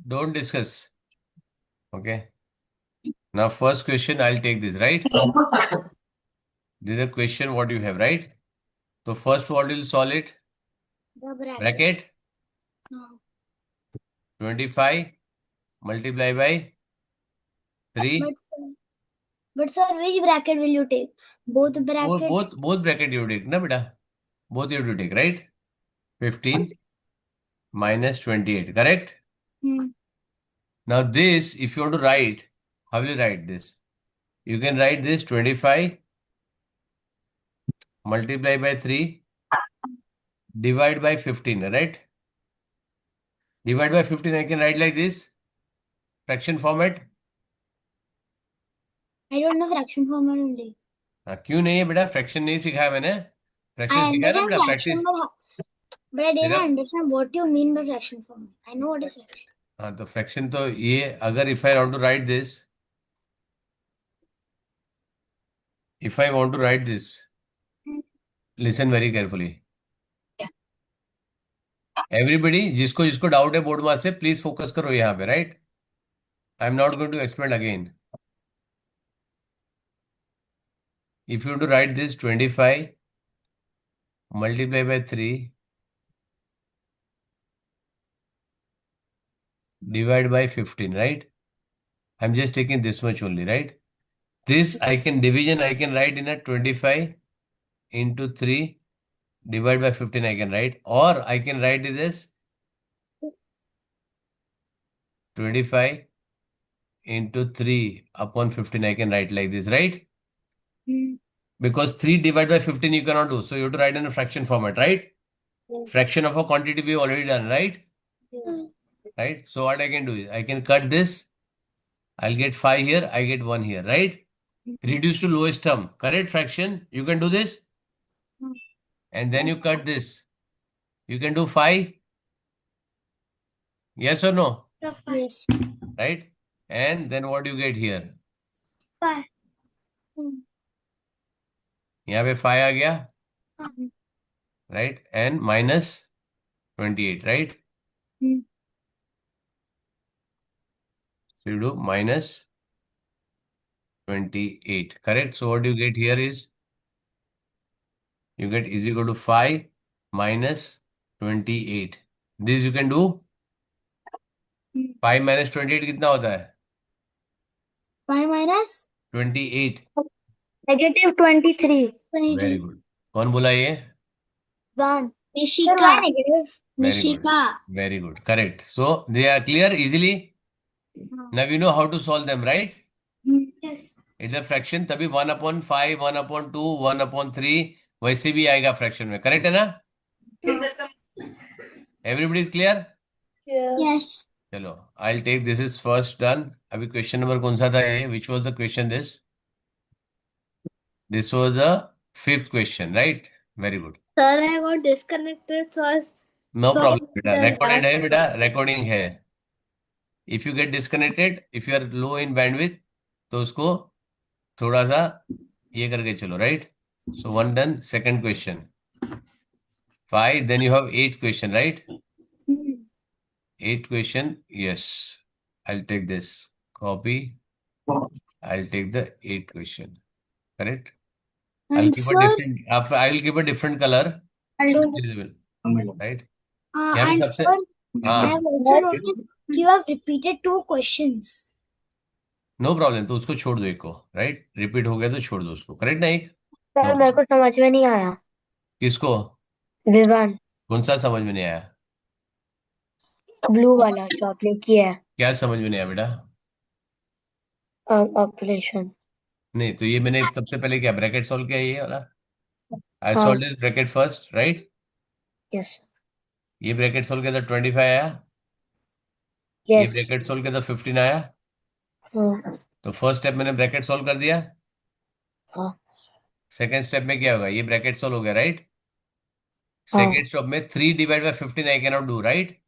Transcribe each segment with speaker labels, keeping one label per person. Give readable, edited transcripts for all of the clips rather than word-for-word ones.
Speaker 1: Don't discuss. Okay. Now, first question, I'll take this, right? This is a question what you have, right? So, first, what will solve it?
Speaker 2: The bracket.
Speaker 1: Bracket
Speaker 2: No.
Speaker 1: 25 multiply by 3.
Speaker 2: But sir, which bracket will you take? Both brackets.
Speaker 1: Both bracket you take, na beta? Both you have to take, right? 15 minus 28, correct? Now, this, if you want to write, how will you write this? You can write this 25 multiply by 3 divide by 15, right? Divide by 15, I can write like this. Fraction format.
Speaker 2: I don't know fraction format only.
Speaker 1: क्यों नहीं है बेटा? Fraction नहीं सिखाया मैंने.
Speaker 2: I
Speaker 1: fraction सिखाया ना
Speaker 2: understand
Speaker 1: बेटा,
Speaker 2: fraction,
Speaker 1: practice.
Speaker 2: but I didn't
Speaker 1: सिर्फ
Speaker 2: understand what you mean by fraction format. I know what is fraction.
Speaker 1: हाँ, तो फ्रैक्शन तो ये, अगर if I want to write this, if I want to write this, listen very carefully. Everybody, जिसको जिसको doubt है board marks से, please focus करो यहाँ पे, right? I am not going to explain again. If you to write this 25 multiply by 3 divide by 15, right? I'm just taking this much only, right? This I can division, I can write in a 25 into 3 divide by 15 I can write, or I can write it as 25 into 3 upon 15 I can write like this, right? Because 3 divided by 15 you cannot do, so you have to write in a fraction format, right? Fraction of a quantity we already done, right? Right? So what I can do is I can cut this. I'll get 5 here, I get 1 here, right? Reduce to lowest term. Correct fraction. You can do this. And then you cut this. You can do 5. Yes or no?
Speaker 2: Yes.
Speaker 1: Right? And then what you get here?
Speaker 2: 5.
Speaker 1: यहाँ पे 5 आ गया. Right? And minus 28, right? So you do minus 28. Correct? So what you get here is, you get is equal to 5 minus 28. This you can do. 5 minus 28 कितना होता है?
Speaker 2: 5 minus
Speaker 1: 28.
Speaker 2: negative 23.
Speaker 1: Very good. कौन बोला ये?
Speaker 2: 1. Nishika. Negative.
Speaker 1: Very good.
Speaker 2: Nishika.
Speaker 1: Very good. Correct. So they are clear easily. Now you know how to solve them, right?
Speaker 2: Yes.
Speaker 1: It's a fraction, तभी 1/5, 1/2, 1/3 वैसे भी आएगा फ्रैक्शन में. करेक्ट है ना? Everybody is clear?
Speaker 2: Yes.
Speaker 1: चलो, I'll take this is first done. अभी question number कौन सा था ये? Which was the question this? This was the 5th question, right? Very good.
Speaker 2: Sir, I got disconnected, so I
Speaker 1: No
Speaker 2: saw
Speaker 1: problem बेटा,
Speaker 2: the
Speaker 1: recorded
Speaker 2: last
Speaker 1: है बेटा, recording है. If you get disconnected, if you are low in bandwidth, तो उसको थोड़ा सा ये करके चलो, right? So 1 done. Second question 5, then you have 8 question, right? 8 question. Yes, I'll take this copy. I'll take the 8 question. Correct? I'll keep a different. I will keep a different color. Visible. Right? यहाँ पे
Speaker 2: and
Speaker 1: सबसे
Speaker 2: sir, I
Speaker 1: हाँ,
Speaker 2: have also noticed you have repeated 2 questions.
Speaker 1: No problem. तो उसको छोड़ दो एक को, राइट? रिपीट हो गया तो छोड़ दो उसको. करेक्ट ना? एक
Speaker 2: सर,
Speaker 1: नो.
Speaker 2: मेरे को समझ में नहीं आया.
Speaker 1: किसको?
Speaker 2: विवान.
Speaker 1: कौन सा समझ में नहीं आया?
Speaker 2: ब्लू वाला जो आपने किया है.
Speaker 1: क्या समझ में नहीं आया बेटा?
Speaker 2: ऑपरेशन.
Speaker 1: नहीं, तो ये मैंने सबसे पहले क्या ब्रैकेट सॉल्व किया, ये वाला. आई
Speaker 2: हाँ.
Speaker 1: Solve this bracket first, right?
Speaker 2: Yes.
Speaker 1: ये ब्रैकेट सॉल्व किया था 25 आया. ये
Speaker 2: यस.
Speaker 1: ब्रैकेट सॉल्व किया था 15 आया.
Speaker 2: हाँ.
Speaker 1: तो फर्स्ट स्टेप मैंने ब्रैकेट सॉल्व कर दिया.
Speaker 2: हाँ.
Speaker 1: सेकेंड स्टेप में क्या होगा? ये ब्रैकेट सॉल्व हो गया, राइट?
Speaker 2: हाँ.
Speaker 1: सेकेंड स्टेप में 3 divide by 15 I can not do, right?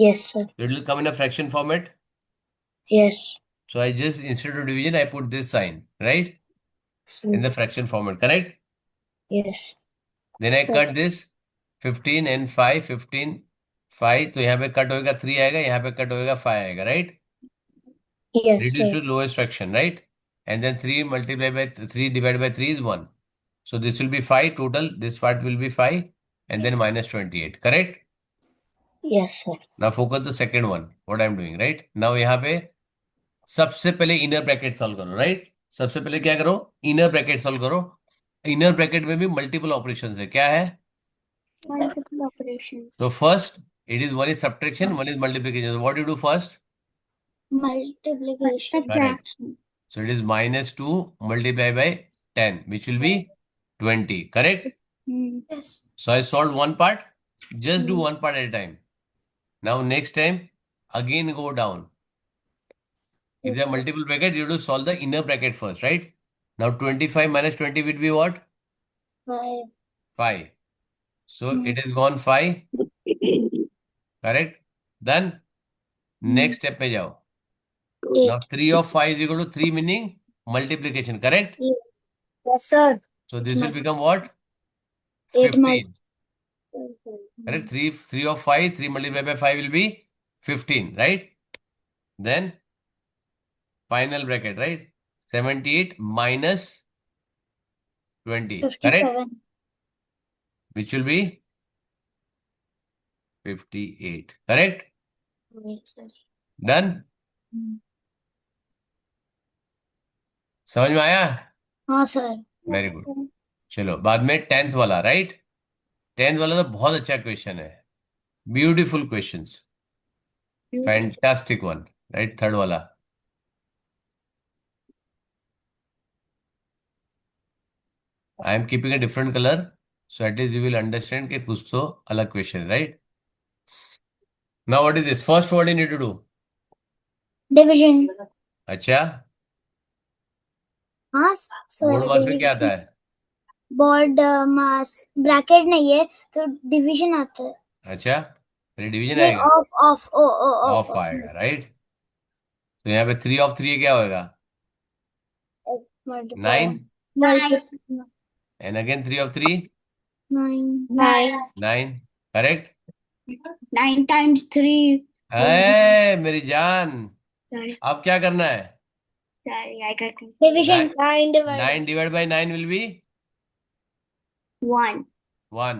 Speaker 2: Yes sir.
Speaker 1: It will come in a fraction format.
Speaker 2: Yes.
Speaker 1: So I just, instead of division, I put this sign, right? In the fraction format, correct?
Speaker 2: Yes.
Speaker 1: Then I
Speaker 2: Sir.
Speaker 1: cut this 15 and 5, 15, 5, तो यहाँ पे cut होएगा 3 आएगा, यहाँ पे cut होएगा 5 आएगा, right?
Speaker 2: Yes,
Speaker 1: Reduce
Speaker 2: sir.
Speaker 1: to lowest fraction, right? And then 3 multiplied by 3 divided by 3 is 1. So this will be 5 total. This part will be 5 and then minus 28. Correct?
Speaker 2: Yes, sir.
Speaker 1: Now focus the second one. What I'm doing, right? Now यहाँ पे सबसे पहले inner bracket solve करो, right? सबसे पहले क्या करो? Inner bracket solve करो. इनर ब्रैकेट में भी मल्टीपल ऑपरेशंस है. क्या है?
Speaker 2: Multiple operations.
Speaker 1: तो first it is, one is subtraction, one is multiplication. What you do first?
Speaker 2: Multiplication.
Speaker 1: Correct. So it is minus 2 multiplied by 10, which will be 20. Correct?
Speaker 2: Yes.
Speaker 1: So I solved one part. Just do
Speaker 2: Hmm.
Speaker 1: one part at a time. Now next time, again go down. If there are multiple brackets, you have to solve the inner bracket first, right? Now 25 minus 20 will be what?
Speaker 2: 5.
Speaker 1: 5. So
Speaker 2: Hmm.
Speaker 1: it is gone 5. Correct? Then next step पे जाओ. Now
Speaker 2: 8.
Speaker 1: 3 of 5 is equal to 3, meaning multiplication. Correct?
Speaker 2: Yes, sir.
Speaker 1: So this will become what?
Speaker 2: 8
Speaker 1: 15. Correct? 3 of 5, 3 multiplied by 5 will be 15, right? Then final bracket, right? 78 minus 20, correct?
Speaker 2: 57.
Speaker 1: Which will be 58, correct?
Speaker 2: Yes, sir.
Speaker 1: Done? समझ में आया?
Speaker 2: हाँ sir.
Speaker 1: Very good. चलो बाद में 10th वाला, right? 10th वाला तो बहुत अच्छा क्वेश्चन है. Beautiful questions. Fantastic one, right? Third वाला. I am keeping a different colour so at least you will understand कि कुछ तो अलग question, right? Now what is this? First what you need to do?
Speaker 2: Division.
Speaker 1: अच्छा,
Speaker 2: हाँ
Speaker 1: board
Speaker 2: sir.
Speaker 1: मास में क्या आता है?
Speaker 2: बोर्ड मास ब्रैकेट नहीं है तो डिवीजन आता है.
Speaker 1: अच्छा, पहले डिवीजन
Speaker 2: नहीं,
Speaker 1: आएगा,
Speaker 2: of of o o
Speaker 1: of आएगा, राइट? तो यहाँ पे 3 ऑफ 3 क्या होएगा? 9. And again 3 of 3, 9. Correct?
Speaker 2: 9 times 3.
Speaker 1: है मेरी जान.
Speaker 2: Sorry.
Speaker 1: अब क्या करना है?
Speaker 2: Sorry, I got it. Division. 9 divided
Speaker 1: 9 divided by 9 will be
Speaker 2: 1.
Speaker 1: 1.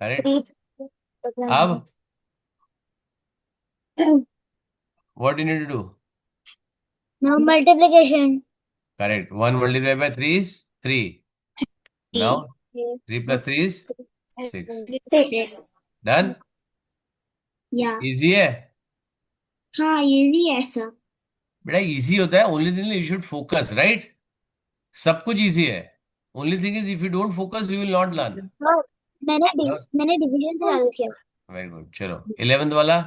Speaker 1: Correct?
Speaker 2: 3.
Speaker 1: अब what you need to do?
Speaker 2: Now multiplication.
Speaker 1: Correct. 1 multiplied by 3 is 3. Now 3 plus 3 is 6.
Speaker 2: 6.
Speaker 1: Done?
Speaker 2: Yeah.
Speaker 1: Easy है
Speaker 2: हाँ, easy है सर.
Speaker 1: बेटा. Easy होता है. Only thing you should focus, right? सब कुछ easy है. Only thing is if you don't focus you will not learn.
Speaker 2: मैंने डिवीजन से चालू किया.
Speaker 1: Very good. चलो 11th वाला.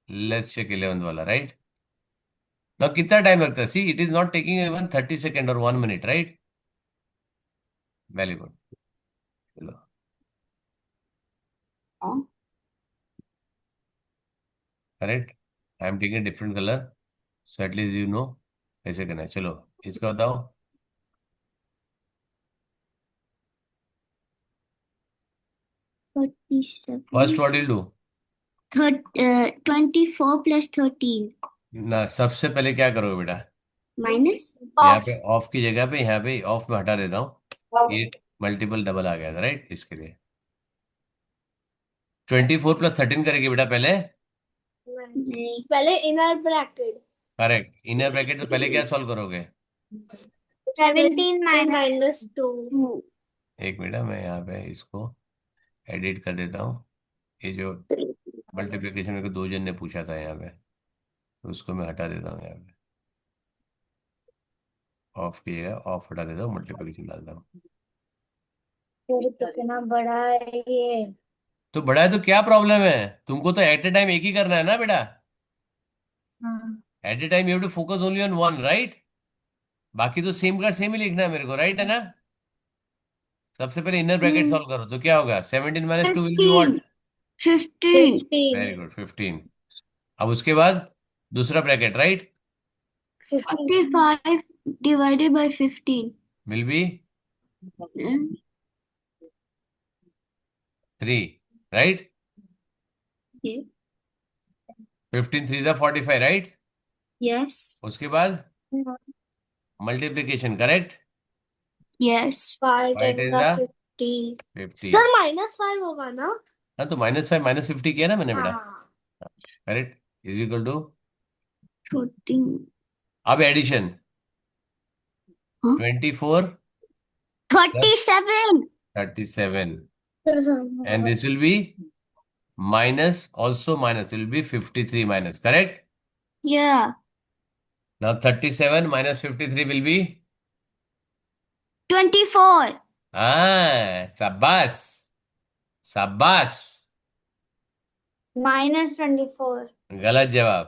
Speaker 1: लेट्स चेक 11th वाला, राइट? नाउ कितना टाइम लगता है? See it is not taking even 30 second और 1 मिनट, राइट? Very good. चलो correct. I am taking different colour so at least you know कैसे करना है. चलो इसका बताओ.
Speaker 2: 47.
Speaker 1: First what will do?
Speaker 2: 24 plus 13.
Speaker 1: ना सबसे पहले क्या करोगे बेटा?
Speaker 2: Minus.
Speaker 1: यहाँ पे ऑफ की जगह पे यहाँ पे ऑफ में हटा देता हूँ. ये मल्टीपल डबल आ गया था, राइट? इसके लिए 24 प्लस 13 करेगी बेटा पहले.
Speaker 2: पहले inner bracket.
Speaker 1: Correct. Inner bracket तो पहले क्या सॉल्व करोगे?
Speaker 2: 17 minus 2.
Speaker 1: एक मिनट, मैं यहाँ पे इसको एडिट कर देता हूँ. ये जो मल्टीप्लिकेशन में 2 जन ने पूछा था यहाँ पे, तो उसको मैं हटा देता हूँ. यहाँ पे ऑफ की जगह ऑफ हटा देता हूँ, मल्टीप्लिकेशन डालता हूँ.
Speaker 2: कितना बड़ा है ये.
Speaker 1: तो बड़ा है तो क्या प्रॉब्लम है? तुमको तो एट ए टाइम एक ही करना है ना बेटा.
Speaker 2: हाँ.
Speaker 1: At a time you have to focus only on one, right? बाकी तो सेम का सेम ही लिखना है मेरे को, राइट है ना? सबसे पहले इनर ब्रैकेट सॉल्व करो तो क्या होगा? 17 minus 2 will be what?
Speaker 2: 15.
Speaker 1: Very good, 15. अब उसके बाद दूसरा bracket, right?
Speaker 2: 55 divided by 15.
Speaker 1: Will be 3, right?
Speaker 2: ये
Speaker 1: 15 3 जा 45, राइट?
Speaker 2: यस
Speaker 1: उसके बाद multiplication, correct?
Speaker 2: Yes 5
Speaker 1: five
Speaker 2: 10
Speaker 1: ten
Speaker 2: का
Speaker 1: जा
Speaker 2: 50
Speaker 1: 50।
Speaker 2: सर -5 होगा ना
Speaker 1: हाँ, तो -5 -50 किया ना मैंने बेटा,
Speaker 2: हाँ
Speaker 1: करेक्ट, इज इक्वल टू।
Speaker 2: 14
Speaker 1: अब एडिशन,
Speaker 2: हाँ
Speaker 1: 24 plus
Speaker 2: 37
Speaker 1: 37,
Speaker 2: sir
Speaker 1: and this will be minus, also minus, will be 53 minus, correct?
Speaker 2: या
Speaker 1: Now 37 minus 53 will be,
Speaker 2: 24
Speaker 1: शाबाश, शाबाश।
Speaker 2: -24
Speaker 1: गलत जवाब,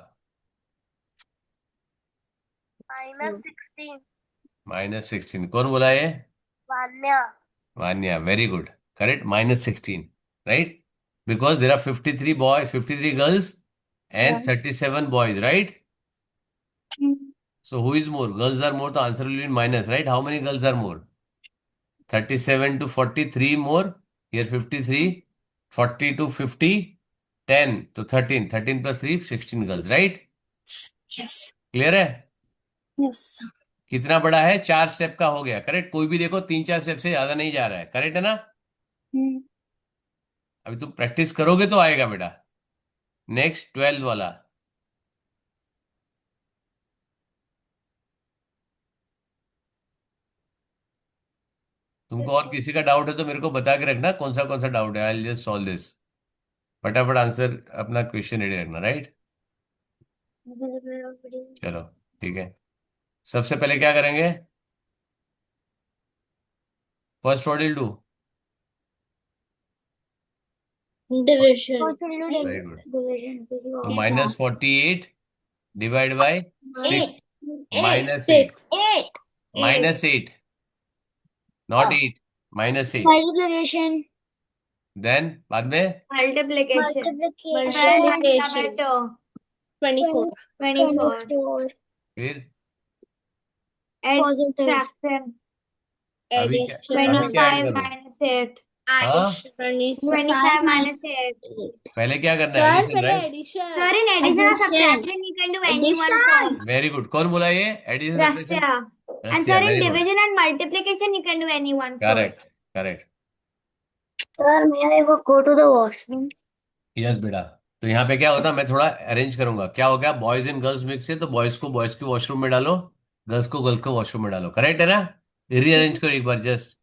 Speaker 2: -16
Speaker 1: -16। कौन बोला ये?
Speaker 2: Vanya
Speaker 1: Vanya, very good, correct, -16, right? Because there are 53 boys, 53 girls and 37 boys, right? So who is more? Girls are more, the answer will be minus, right? How many girls are more? 37 to 43 more. Here 53. 40 to 50. 10 to 13. 13 plus 3, 16 girls, right?
Speaker 2: Yes
Speaker 1: clear है?
Speaker 2: Yes
Speaker 1: कितना बड़ा है? 4 step का हो गया, correct? कोई भी देखो 3 4 स्टेप से ज्यादा नहीं जा रहा है, करेक्ट है ना? अभी तुम प्रैक्टिस करोगे तो आएगा बेटा। नेक्स्ट 12 वाला। तुमको और किसी का डाउट है तो मेरे को बता के रखना, कौन सा डाउट है। I just solve this. फटाफट आंसर अपना क्वेश्चन रेडी रखना, राइट? चलो, ठीक है। सबसे पहले क्या करेंगे? First what will do?
Speaker 2: Division
Speaker 1: very good.
Speaker 2: Division
Speaker 1: तो -48 divide by 6,
Speaker 2: 8
Speaker 1: -8,
Speaker 2: 8
Speaker 1: -8, not 8, -8।
Speaker 2: Multiplication
Speaker 1: then बाद में
Speaker 2: मल्टीप्लिकेशन मल्टीप्लिकेशन 24 24
Speaker 1: फिर
Speaker 2: पॉजिटिव
Speaker 1: अभी क्या, अभी क्या ऐड करूं?
Speaker 2: -8
Speaker 1: हाँ,
Speaker 2: 25 -8
Speaker 1: पहले क्या करना है?
Speaker 2: सर
Speaker 1: एडिशन,
Speaker 2: पहले
Speaker 1: right?
Speaker 2: Addition sir in addition और subtraction you can do any one form
Speaker 1: very good. कौन बोला ये? Addition subtraction?
Speaker 2: Rasya and
Speaker 1: Rasiya,
Speaker 2: sir in
Speaker 1: very good,
Speaker 2: division and multiplication you can do any one
Speaker 1: correct,
Speaker 2: first
Speaker 1: correct.
Speaker 2: Sir may I go to the washroom
Speaker 1: yes बेटा। तो यहाँ पे क्या होता है, मैं थोड़ा अरेंज करूंगा। क्या हो गया? बॉयज एंड गर्ल्स मिक्स है, तो बॉयज को बॉयज के वॉशरूम में डालो, गर्ल्स को गर्ल्स के वॉशरूम में डालो, करेक्ट है ना? रीअरेंज करो एक बार, just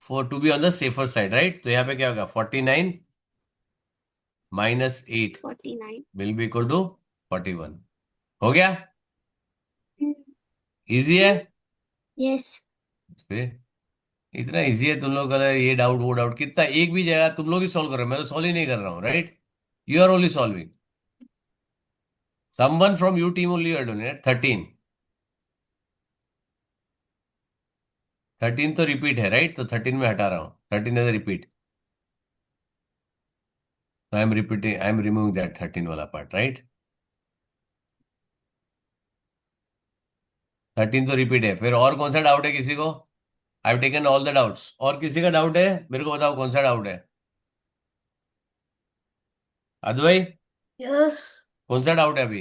Speaker 1: for to be on the safer side, right? तो यहाँ पे क्या होगा? 49 -8
Speaker 2: 49
Speaker 1: विल बी इक्वल टू 41। हो गया? इजी है?
Speaker 2: yes
Speaker 1: फिर इतना इजी है, तुम लोग का ये डाउट वो डाउट कितना, एक भी जगह तुम लोग ही सॉल्व कर रहे हो, मैं तो सॉल्व ही नहीं कर रहा हूँ, right? You are only solving. Someone from you team only are doing it. 13, 13 तो रिपीट है, राइट? तो 13 में हटा रहा हूँ, 13 इज रिपीट, तो I am repeating, I am removing that 13 वाला पार्ट, राइट? 13 तो रिपीट है। फिर और कौन सा डाउट है किसी को? आई have taken all the doubts. और किसी का डाउट है? मेरे को बताओ कौन सा डाउट है। अद्वै,
Speaker 2: यस
Speaker 1: कौन सा डाउट है अभी?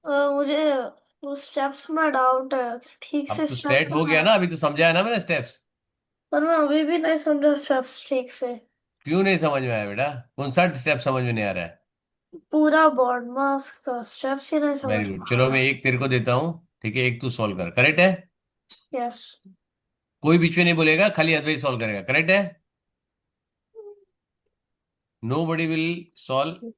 Speaker 2: मुझे वो स्टेप्स में डाउट है ठीक
Speaker 1: अब
Speaker 2: से
Speaker 1: तो
Speaker 2: स्टेप्स
Speaker 1: स्टेट हो गया ना, अभी तो समझाया ना मैंने स्टेप्स।
Speaker 2: पर मैं अभी भी नहीं समझा स्टेप्स ठीक से
Speaker 1: क्यों नहीं समझ में आया बेटा? कौन सा स्टेप समझ में नहीं आ रहा है?
Speaker 2: पूरा बॉड मास का स्टेप्स ही नहीं
Speaker 1: वेरी
Speaker 2: समझ
Speaker 1: गुड,
Speaker 2: पा
Speaker 1: चलो
Speaker 2: रहा
Speaker 1: मैं एक तेरे को देता हूँ, ठीक है? एक तू सॉल्व कर, करेक्ट है?
Speaker 2: यस
Speaker 1: कोई बीच में नहीं बोलेगा, खाली अद्वैत सॉल्व करेगा, करेक्ट है? Nobody will solve,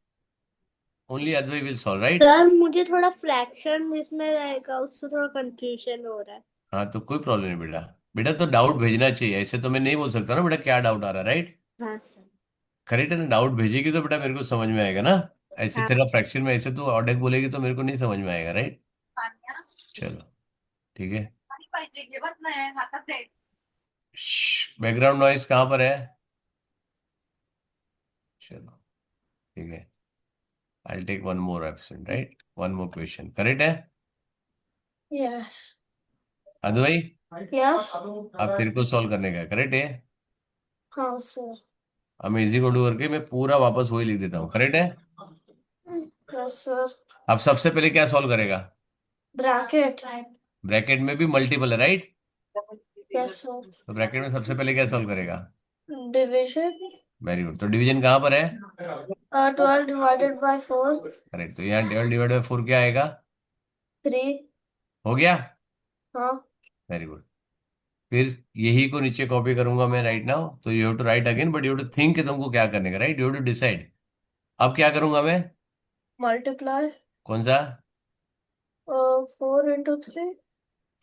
Speaker 1: only Advait will solve, right?
Speaker 2: Sir मुझे थोड़ा फ्रैक्शन इसमें रहेगा उससे थोड़ा कंफ्यूजन हो रहा है
Speaker 1: हाँ, तो कोई प्रॉब्लम नहीं बेटा। बेटा तो डाउट भेजना चाहिए, ऐसे तो मैं नहीं बोल सकता ना बेटा क्या डाउट आ रहा है, राइट?
Speaker 2: हाँ सर
Speaker 1: करेक्ट है ना? डाउट भेजेगी तो बेटा मेरे को समझ में आएगा ना। ऐसे
Speaker 2: हाँ
Speaker 1: तेरा फ्रैक्शन में ऐसे तो ऑर्डर बोलेगी तो मेरे को नहीं समझ में आएगा, राइट? चलो, ठीक है। बैकग्राउंड नॉइस कहाँ पर है? चलो, ठीक है। I take one more absent, right? One more question, correct है?
Speaker 2: यस
Speaker 1: अद्वै,
Speaker 2: यस
Speaker 1: अब तेरे को सॉल्व करने का, करेक्ट है?
Speaker 2: हाँ सर
Speaker 1: अब मैं इजी को डू करके मैं पूरा वापस वही लिख देता हूँ, करेक्ट है?
Speaker 2: Yes sir.
Speaker 1: अब सबसे पहले क्या सॉल्व करेगा?
Speaker 2: ब्रैकेट।
Speaker 1: ब्रैकेट में भी मल्टीपल है, राइट?
Speaker 2: Yes sir.
Speaker 1: तो ब्रैकेट में सबसे पहले क्या सॉल्व करेगा?
Speaker 2: डिविजन।
Speaker 1: Very good. तो डिवीजन कहाँ पर है?
Speaker 2: 12 डिवाइडेड बाय 4।
Speaker 1: करेक्ट। तो यहाँ 12 डिवाइड बाय 4 क्या आएगा?
Speaker 2: 3।
Speaker 1: हो गया।
Speaker 2: हाँ।
Speaker 1: Very good. फिर यही को नीचे कॉपी करूंगा मैं राइट नाउ, तो you have to write again, but you have to think कि तुमको क्या करने का, right? You have to decide. अब क्या करूंगा मैं?
Speaker 2: मल्टीप्लाई।
Speaker 1: कौन सा?
Speaker 2: 4 into 3।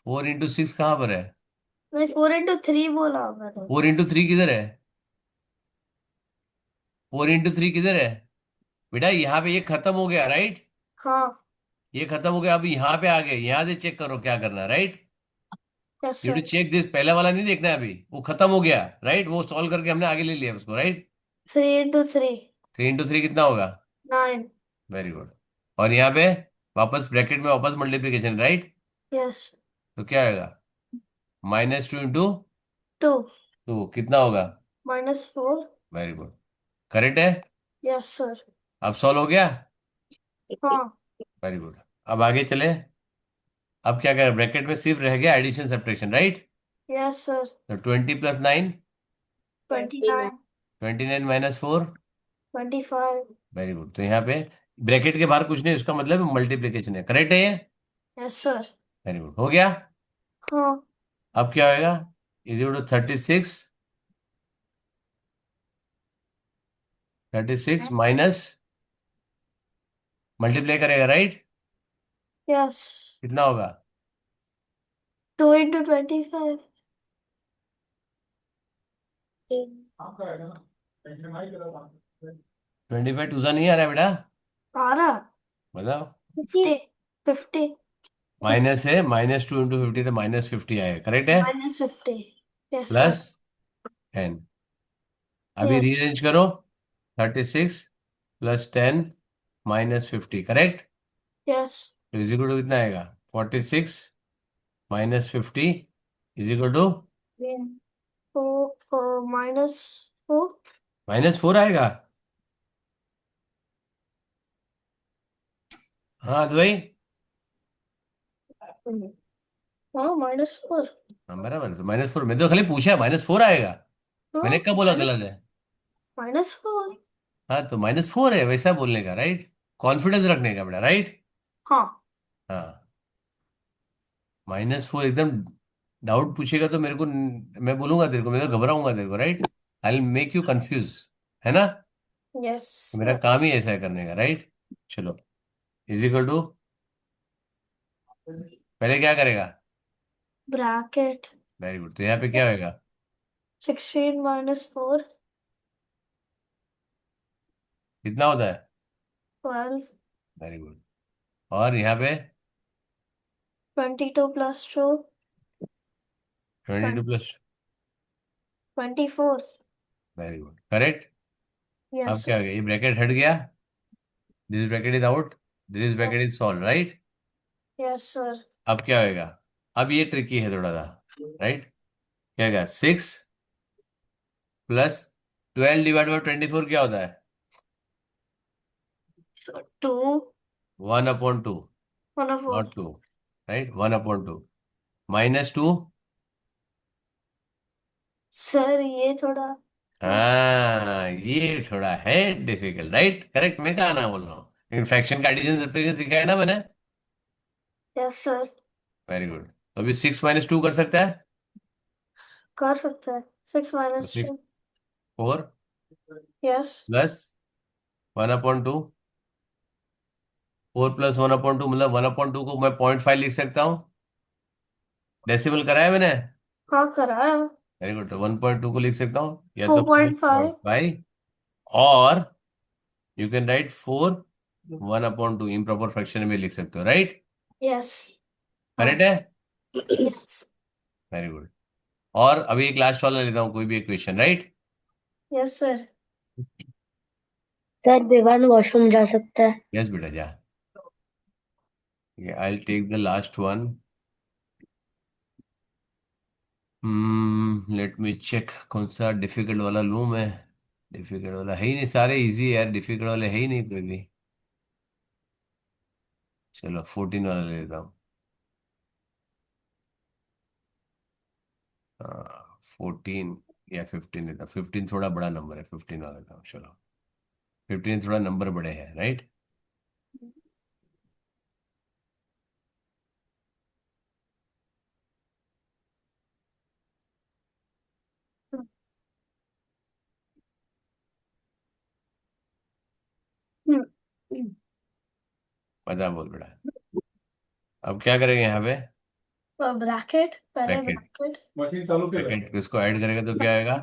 Speaker 1: 4 इंटू 6 कहाँ पर है?
Speaker 2: नहीं, 4 into 3 बोला मैंने।
Speaker 1: 4 इंटू 3 किधर है? 4 इंटू 3 किधर है? बेटा यहाँ पे ये खत्म हो गया, राइट?
Speaker 2: हाँ।
Speaker 1: ये खत्म हो गया, अब यहाँ पे आ गए, यहाँ से चेक करो क्या करना है, right?
Speaker 2: Yes
Speaker 1: you too
Speaker 2: sir.
Speaker 1: Check this, पहला वाला नहीं देखना है अभी, वो खत्म हो गया, राइट? वो सॉल्व करके हमने आगे ले लिया उसको, राइट?
Speaker 2: 3 into 3।
Speaker 1: 3 इंटू 3 कितना होगा?
Speaker 2: 9।
Speaker 1: Very good. और यहाँ पे वापस ब्रैकेट में वापस मल्टीप्लीकेशन, राइट?
Speaker 2: यस।
Speaker 1: तो क्या आएगा? -2 इंटू
Speaker 2: 2।
Speaker 1: 2 कितना होगा?
Speaker 2: -4।
Speaker 1: Very good. करेक्ट है।
Speaker 2: Yes sir.
Speaker 1: अब सॉल्व हो गया।
Speaker 2: हाँ।
Speaker 1: Very good. अब आगे चले। अब क्या करें? ब्रैकेट में सिर्फ रह गया addition subtraction, right?
Speaker 2: Yes sir.
Speaker 1: तो 20 + 9।
Speaker 2: 29।
Speaker 1: 29 - 4।
Speaker 2: 25।
Speaker 1: Very good. तो यहाँ पे ब्रैकेट के बाहर कुछ नहीं, उसका मतलब मल्टीप्लीकेशन है, करेक्ट है ये?
Speaker 2: Yes sir.
Speaker 1: वेरी गुड, हो गया।
Speaker 2: हाँ।
Speaker 1: अब क्या होएगा? इज 36 माइनस, मल्टीप्लाई करेगा, राइट?
Speaker 2: यस।
Speaker 1: कितना होगा?
Speaker 2: 2 into 25।
Speaker 1: 25 टू सा नहीं आ रहा है बेटा?
Speaker 2: 12।
Speaker 1: बताओ।
Speaker 2: 50। 50।
Speaker 1: माइनस है, -2 इंटू 50 तो -50 आएगा, करेक्ट है?
Speaker 2: -50। Yes sir.
Speaker 1: +10। अभी
Speaker 2: यस।
Speaker 1: रीअरेंज करो। 36 + 10 -50, करेक्ट?
Speaker 2: यस।
Speaker 1: तो इज इक्वल टू कितना आएगा? 46 - 50 इज इक्वल टू
Speaker 2: 4
Speaker 1: -4 आएगा। हाँ तो भाई।
Speaker 2: -4। हाँ, -4।
Speaker 1: हाँ बराबर है, तो -4, मैं तो खाली पूछा -4 आएगा।
Speaker 2: हाँ,
Speaker 1: मैंने कब बोला
Speaker 2: माइनस
Speaker 1: गलत है?
Speaker 2: -4।
Speaker 1: हाँ तो -4 है, वैसा बोलने का, राइट? कॉन्फिडेंस रखने का बेटा, राइट?
Speaker 2: हाँ।
Speaker 1: हाँ। -4 एकदम डाउट पूछेगा तो मेरे को, मैं बोलूंगा तेरे को, मैं तो घबराऊंगा तेरे को, right? I will make you confuse, है ना?
Speaker 2: यस
Speaker 1: मेरा
Speaker 2: सर।
Speaker 1: काम ही ऐसा है करने का, राइट? चलो। इज इक्वल टू, पहले क्या करेगा?
Speaker 2: ब्रैकेट।
Speaker 1: Very good. तो यहाँ पे क्या होएगा?
Speaker 2: 16 - 4।
Speaker 1: कितना होता है?
Speaker 2: 12।
Speaker 1: Very good. और यहाँ पे
Speaker 2: 22 + 2।
Speaker 1: 22 +
Speaker 2: 24।
Speaker 1: Very good, correct.
Speaker 2: यस
Speaker 1: अब क्या हो
Speaker 2: सर।
Speaker 1: गया? ये ब्रैकेट हट गया, this bracket is out, this bracket
Speaker 2: yes.
Speaker 1: Is solve, right?
Speaker 2: Yes sir.
Speaker 1: अब क्या होएगा? अब ये ट्रिकी है थोड़ा सा, राइट? क्या होगा? 6 + 12 डिवाइड बाई 24 क्या होता है?
Speaker 2: 2।
Speaker 1: 1/2,
Speaker 2: 1/4।
Speaker 1: Not 2, right? 1/2 -2।
Speaker 2: सर, ये थोड़ा।
Speaker 1: हाँ ये थोड़ा है डिफिकल्ट, राइट? करेक्ट, मैं कहा ना बोल रहा हूँ, लेकिन फ्रैक्शन का एडिशन सब्ट्रैक्शन सिखाया है ना मैंने।
Speaker 2: Yes sir.
Speaker 1: Very good. तो अभी 6 - 2 कर सकता है?
Speaker 2: कर सकते हैं। 6
Speaker 1: तो
Speaker 2: -
Speaker 1: 6,
Speaker 2: 2।
Speaker 1: 4
Speaker 2: यस।
Speaker 1: प्लस 1/2। 4 + 1/2 मतलब 1/2 को मैं 0.5 लिख सकता हूँ। डेसिमल कराया मैंने?
Speaker 2: हाँ, कराया।
Speaker 1: Very good. तो 1.2 को लिख सकता हूँ, या तो
Speaker 2: 4.5।
Speaker 1: 4.5, और you can write 4 1/2 improper fraction में लिख सकते हो, राइट?
Speaker 2: यस। हाँ।
Speaker 1: करेक्ट है।
Speaker 2: यस।
Speaker 1: Very good. और अभी एक लास्ट वाला लेता हूँ, कोई भी एक question, right?
Speaker 2: Yes sir.
Speaker 3: Sir Vivaan washroom जा सकता है।
Speaker 1: यस बेटा जा। I take the last one. Let me check कौन सा डिफिकल्ट वाला लूँ मैं। डिफिकल्ट वाला है ही नहीं, सारे इजी है यार, डिफिकल्ट वाले है ही नहीं कोई भी। चलो 14 वाला ले लेता हूँ। 14 या 15 लेता हूँ। 15 थोड़ा बड़ा नंबर है, 15 वाला लेता हूँ। चलो 15 थोड़ा नंबर बड़े हैं, राइट। बता बोल बेटा। अब क्या करेंगे यहाँ पे?
Speaker 2: ब्रैकेट, पहले
Speaker 1: ब्रैकेट।
Speaker 2: ब्रैकेट
Speaker 4: मशीन चालू केलं
Speaker 1: ब्रैकेट इसको ऐड करेगा तो क्या आएगा?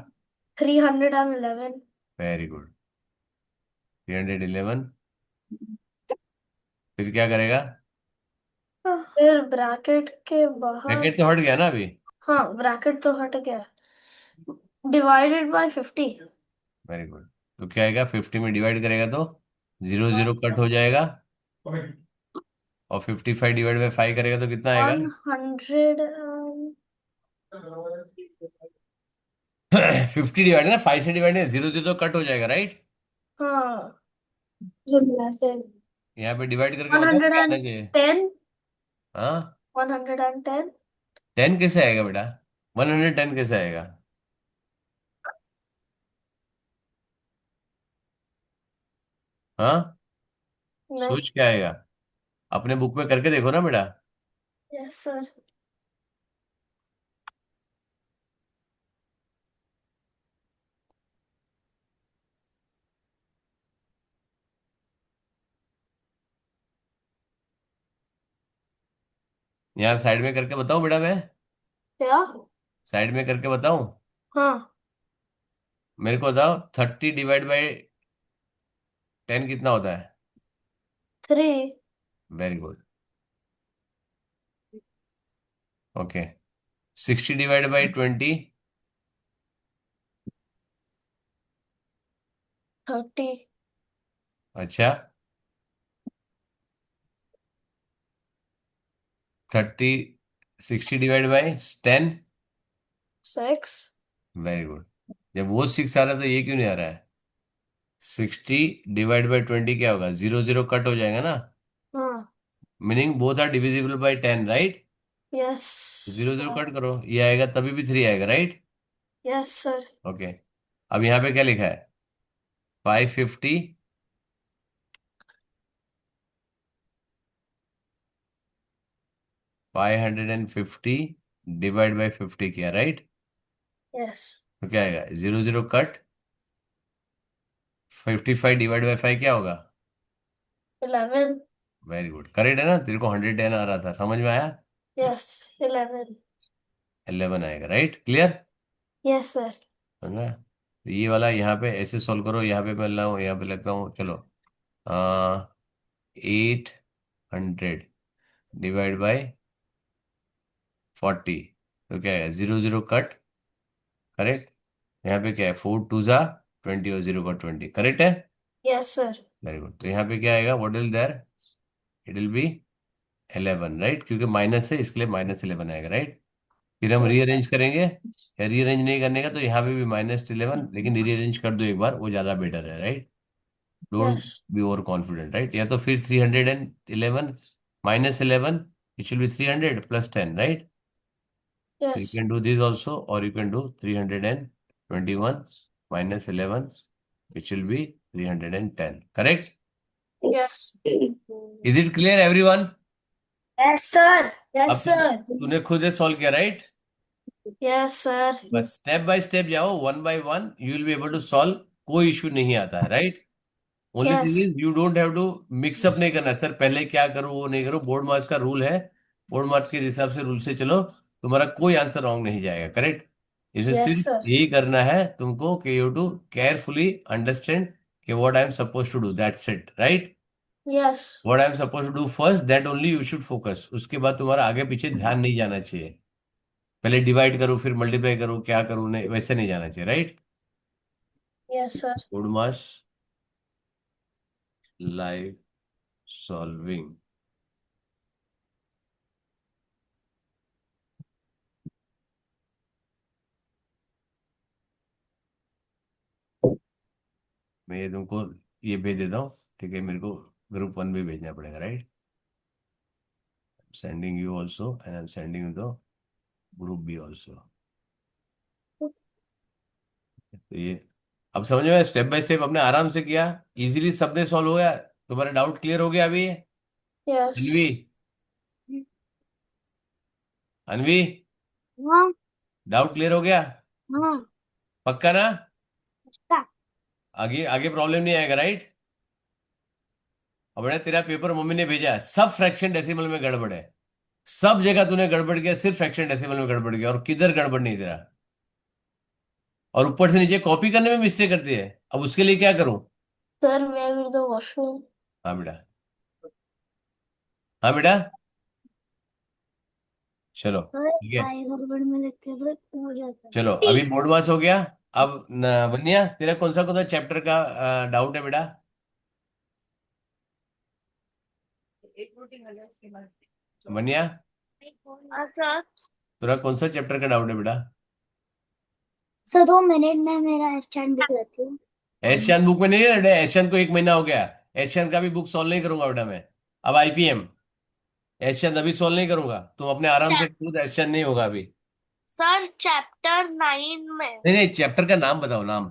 Speaker 2: 311।
Speaker 1: Very good. 311। फिर क्या करेगा?
Speaker 2: फिर ब्रैकेट के बाहर,
Speaker 1: ब्रैकेट तो हट गया ना अभी।
Speaker 2: हाँ ब्रैकेट तो हट गया, डिवाइडेड बाय 50।
Speaker 1: Very good. तो क्या आएगा? 50 में डिवाइड करेगा तो 0 0 कट हो जाएगा। और 55 डिवाइड बाई 5 करेगा तो कितना आएगा?
Speaker 2: 100।
Speaker 1: 50 डिवाइड ना 5 से डिवाइड है, 0 0 कट हो जाएगा, राइट।
Speaker 2: हाँ,
Speaker 1: यहाँ पे डिवाइड करके
Speaker 2: वन
Speaker 1: बताओ
Speaker 2: हंड्रेड
Speaker 1: क्या
Speaker 2: एंड
Speaker 1: आना चाहिए।
Speaker 2: टेन
Speaker 1: हाँ।
Speaker 2: 110।
Speaker 1: 10 कैसे आएगा बेटा? 110 कैसे आएगा? हाँ।
Speaker 2: नहीं।
Speaker 1: सोच क्या आएगा? अपने बुक में करके देखो ना बेटा।
Speaker 2: Yes sir.
Speaker 1: यहाँ साइड में करके बताऊं बेटा मैं?
Speaker 2: क्या?
Speaker 1: साइड में करके बताऊं?
Speaker 2: हाँ,
Speaker 1: मेरे को बताओ 30 डिवाइड बाई 10 कितना होता है?
Speaker 2: 3।
Speaker 1: Very good. Okay. 60 divide by 20?
Speaker 2: 30।
Speaker 1: अच्छा। 30। 60 डिवाइड बाई 10?
Speaker 2: 6।
Speaker 1: Very good. जब वो 6 आ रहा है तो ये क्यों नहीं आ रहा है? 60 डिवाइड बाई 20 क्या होगा? 0 0 कट हो जाएगा ना।
Speaker 2: हाँ।
Speaker 1: Meaning both are divisible by 10, right.
Speaker 2: Yes
Speaker 1: 0 0
Speaker 2: sir.
Speaker 1: Cut करो, ये आएगा तभी भी 3 आएगा, राइट।
Speaker 2: Yes sir.
Speaker 1: ओके। अब यहाँ पे क्या लिखा है? 550 550 डिवाइड बाई 50 किया, राइट।
Speaker 2: यस।
Speaker 1: तो क्या आएगा? 0 0 कट। 55 डिवाइड बाई 5 क्या होगा?
Speaker 2: 11।
Speaker 1: वेरी गुड, करेक्ट है ना। तेरे को 110 आ रहा था, समझ में आया।
Speaker 2: यस, 11।
Speaker 1: 11 आएगा, राइट। क्लियर?
Speaker 2: Yes sir.
Speaker 1: समझ में आया? तो ये वाला यहाँ पे ऐसे सॉल्व करो। यहाँ पे मैं लाऊँ, यहाँ पे लगता हूँ। चलो 800 डिवाइड बाई 40। तो क्या है? 0 0 कट। करेक्ट। यहाँ पे क्या है? 4 2 जा 20 और 0 का 20, करेक्ट है।
Speaker 2: Yes sir.
Speaker 1: Very good. तो यहाँ पे क्या आएगा? What will there? It will be 11, right, क्योंकि माइनस है इसलिए -11 आएगा, राइट। फिर हम
Speaker 2: यस
Speaker 1: रीअरेंज करेंगे, या रीअरेंज नहीं करने का तो यहाँ पे भी -11, लेकिन रीअरेंज कर दो एक बार, वो ज़्यादा बेटर है, right.
Speaker 2: Yes.
Speaker 1: Don't be over confident, right. या तो फिर 311 -11, it should be 300 plus 10, right. So you
Speaker 2: yes.
Speaker 1: can do this also, or you can do 321 -11, which will be 310. Correct?
Speaker 2: Yes.
Speaker 1: Is it clear, everyone?
Speaker 2: Yes sir. Yes
Speaker 1: अब
Speaker 2: sir.
Speaker 1: तूने खुद से solve किया, right.
Speaker 2: Yes sir.
Speaker 1: बस step by step जाओ, one by one, you will be able to solve. कोई issue नहीं आता है, right. Only thing
Speaker 2: yes.
Speaker 1: Is you don't have to mix up नहीं करना, सर पहले क्या करूं वो नहीं करूं। बोर्ड मार्क्स का रूल है, बोर्ड मार्क्स के हिसाब से रूल से चलो, तुम्हारा कोई आंसर रॉन्ग नहीं जाएगा, करेक्ट। इसे
Speaker 2: यस
Speaker 1: सिर्फ
Speaker 2: सर।
Speaker 1: यही करना है तुमको कि यू टू केयरफुली अंडरस्टैंड कि what I am suppose to do, that's it, right.
Speaker 2: Yes.
Speaker 1: What I am suppose to do first, that only you should focus. उसके बाद तुम्हारा आगे पीछे ध्यान नहीं जाना चाहिए। पहले डिवाइड करूं फिर मल्टीप्लाई करूं क्या करूं, नहीं वैसे नहीं जाना चाहिए, right.
Speaker 2: Yes sir.
Speaker 1: Board marks live solving. मैं ये तुमको ये भेज देता हूँ, ठीक है। मेरे को ग्रुप 1 भी भेजना पड़ेगा, right. sending you also, and I'm sending you the group B also. तो ये अब समझ में, स्टेप बाय स्टेप अपने आराम से किया, इजीली सबने सॉल्व हो गया। तुम्हारा डाउट क्लियर हो गया अभी? अनवी, अनवी,
Speaker 2: हाँ
Speaker 1: डाउट क्लियर हो गया?
Speaker 2: हाँ
Speaker 1: पक्का ना?
Speaker 2: पक्का।
Speaker 1: आगे आगे प्रॉब्लम नहीं आएगा, राइट? अब बेटा तेरा पेपर मम्मी ने भेजा है, सब फ्रैक्शन डेसिमल में गड़बड़ है, सब जगह तूने गड़बड़ किया, सिर्फ फ्रैक्शन डेसिमल में गड़बड़ किया, और किधर गड़बड़ नहीं तेरा, और ऊपर से नीचे कॉपी करने में मिस्टेक करती है। अब उसके लिए क्या करूं?
Speaker 3: सर मैं विल द वॉशरूम।
Speaker 1: हाँ बेटा, हाँ बेटा, चलो ठीक है।
Speaker 2: आई गड़बड़ में लिखते तो हो जाता है।
Speaker 1: चलो अभी बोर्ड पास हो गया। अब बनिया, तेरा कौन सा चैप्टर का डाउट है बेटा? बनिया,
Speaker 2: सर
Speaker 1: तेरा कौन सा चैप्टर का डाउट है बेटा?
Speaker 2: सर 2 मिनट में मेरा स्टैंड बिक रहती है।
Speaker 1: एशियन बुक में नहीं है, एशियन को 1 महीना हो गया, एशियन का भी बुक सॉल्व नहीं करूंगा बेटा मैं। अब आईपीएम एशियन अभी सॉल्व नहीं करूंगा, तुम अपने आराम से खुद, एशियन नहीं होगा अभी।
Speaker 2: सर चैप्टर 9 में
Speaker 1: नहीं नहीं, चैप्टर का नाम बताओ, नाम,